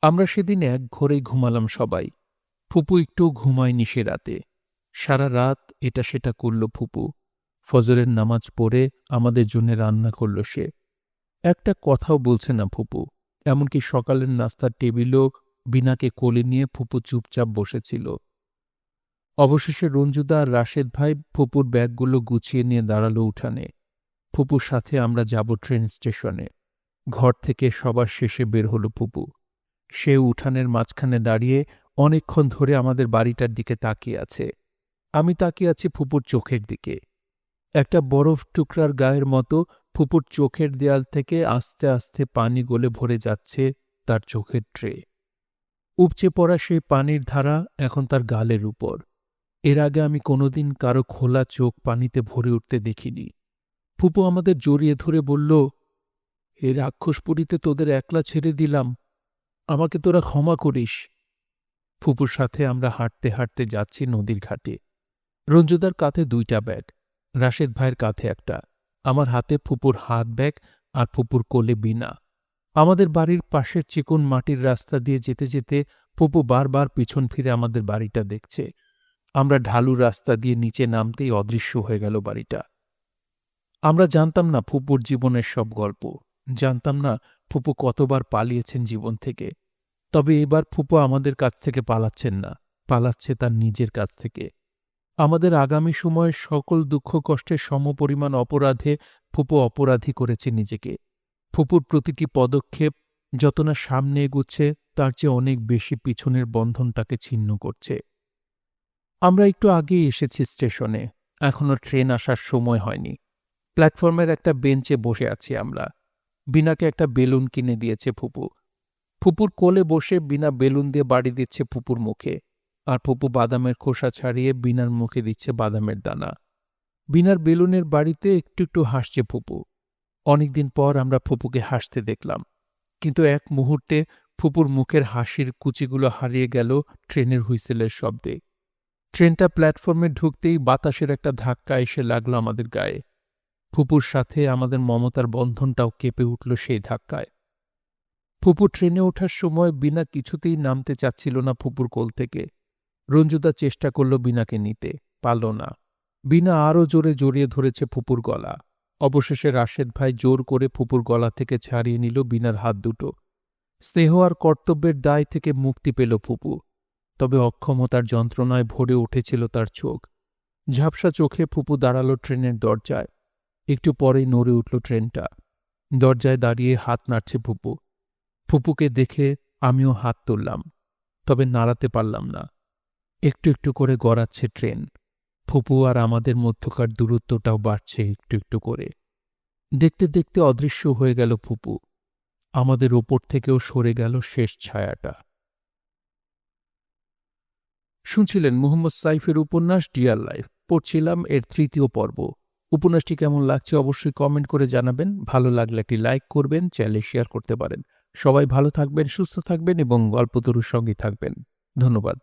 আমরা সেদিন এক ঘরেই ঘুমালাম সবাই। ফুপু একটুও ঘুমায়নি সে রাতে। সারা রাত এটা সেটা করল ফুপু। ফজরের নামাজ পড়ে আমাদের জন্য রান্না করল সে। একটা কথাও বলছে না ফুপু। এমনকি সকালের নাস্তার টেবিলও বিনাকে কোলে নিয়ে ফুপু চুপচাপ বসেছিল। অবশেষে রঞ্জুদা আর রাশেদ ভাই ফুপুর ব্যাগগুলো গুছিয়ে নিয়ে দাঁড়ালো উঠানে। ফুপুর সাথে আমরা যাব ট্রেন স্টেশনে। ঘর থেকে সবার শেষে বের হল ফুপু। সে উঠানের মাঝখানে দাঁড়িয়ে অনেকক্ষণ ধরে আমাদের বাড়িটার দিকে তাকিয়ে আছে। আমি তাকিয়ে আছি ফুপুর চোখের দিকে। একটা বরফ টুকরার গায়ের মতো ফুপুর চোখের দেয়াল থেকে আস্তে আস্তে পানি গলে ভরে যাচ্ছে তার চোখের ট্রে। উপচে পড়া সেই পানির ধারা এখন তার গালের উপর। এর আগে আমি কোনোদিন কারো খোলা চোখ পানিতে ভরে উঠতে দেখিনি। ফুপু আমাদের জড়িয়ে ধরে বলল, "এ রাক্ষসপুরীতে তোদের একলা ছেড়ে দিলাম, আমাকে তোরা ক্ষমা করিস।" ফুপুর সাথে আমরা হাঁটতে হাঁটতে যাচ্ছি নদীর ঘাটে। রঞ্জুদার কাঁধে ২টা ব্যাগ, রাশেদ ভাইয়ের কাঁধে একটা, আমার হাতে ফুপুর হাত ব্যাগ আর ফুপুর কোলে বিনা। আমাদের বাড়ির পাশের চিকন মাটির রাস্তা দিয়ে যেতে যেতে ফুপু বারবার পিছন ফিরে আমাদের বাড়িটা দেখছে। আমরা ঢালু রাস্তা দিয়ে নিচে নামতেই অদৃশ্য হয়ে গেল বাড়িটা। আমরা জানতাম না ফুপুর জীবনের সব গল্প। জানতাম না ফুপু কতবার পালিয়েছেন জীবন থেকে। তবে এবার ফুপু আমাদের কাছ থেকে পালাচ্ছেন না, পালাচ্ছে তার নিজের কাছ থেকে। আমাদের আগামী সময়ের সকল দুঃখ কষ্টের সমপরিমাণ অপরাধে ফুপু অপরাধী করেছে নিজেকে। ফুপুর প্রতিটি পদক্ষেপ যত না সামনে এগুচ্ছে তার চেয়ে অনেক বেশি পিছনের বন্ধনটাকে ছিন্ন করছে। আমরা একটু আগেই এসেছি স্টেশনে। এখনো ট্রেন আসার সময় হয়নি। প্ল্যাটফর্মের একটা বেঞ্চে বসে আছি আমরা। বিনাকে একটা বেলুন কিনে দিয়েছে ফুপু। ফুপুর কোলে বসে বিনা বেলুন দিয়ে বাড়ি দিচ্ছে ফুপুর মুখে। আর ফুপু বাদামের খোসা ছাড়িয়ে বিনার মুখে দিচ্ছে বাদামের দানা। বিনার বেলুনের বাড়িতে একটু একটু হাসছে ফুপু। অনেকদিন পর আমরা ফুপুকে হাসতে দেখলাম। কিন্তু এক মুহূর্তে ফুপুর মুখের হাসির কুচিগুলো হারিয়ে গেল ট্রেনের হুইসেলের শব্দে। ট্রেনটা প্ল্যাটফর্মে ঢুকতেই বাতাসের একটা ধাক্কা এসে লাগলো আমাদের গায়ে। ফুপুর সাথে আমাদের মমতার বন্ধনটাও কেঁপে উঠল সেই ধাক্কায়। ফুপু ট্রেনে ওঠার সময় বিনা কিছুতেই নামতে চাচ্ছিল না ফুপুর কোল থেকে। রঞ্জুদা চেষ্টা করল বিনাকে নিতে, পারল না। বিনা আরও জোরে জড়িয়ে ধরেছে ফুপুর গলা। অবশেষে রাশেদ ভাই জোর করে ফুপুর গলা থেকে ছাড়িয়ে নিল বিনার হাত দুটো। স্নেহ আর কর্তব্যের দায় থেকে মুক্তি পেল ফুপু। তবে অক্ষমতার যন্ত্রণায় ভরে উঠেছিল তার চোখ। ঝাপসা চোখে ফুপু দাঁড়ালো ট্রেনের দরজায়। একটু পরেই নড়ে উঠল ট্রেনটা। দরজায় দাঁড়িয়ে হাত নাড়ছে ফুপু। ফুপুকে দেখে আমিও হাত তুললাম, তবে নাড়াতে পারলাম না। একটু একটু করে গড়াচ্ছে ট্রেন। ফুপু আর আমাদের মধ্যকার দূরত্বটাও বাড়ছে একটু একটু করে। দেখতে দেখতে অদৃশ্য হয়ে গেল ফুপু। আমাদের ওপর থেকেও সরে গেল শেষ ছায়াটা। শুনছিলেন মুহম্মদ সাইফের উপন্যাস ডিয়ার লাইফ। পড়ছিলাম এর ৩য় পর্ব। উপন্যাসটি কেমন লাগছে অবশ্যই কমেন্ট করে জানাবেন। ভালো লাগলে একটি লাইক করবেন, চ্যানেলে শেয়ার করতে পারেন। সবাই ভালো থাকবেন, সুস্থ থাকবেন এবং গল্পতরুর সঙ্গে থাকবেন। ধন্যবাদ।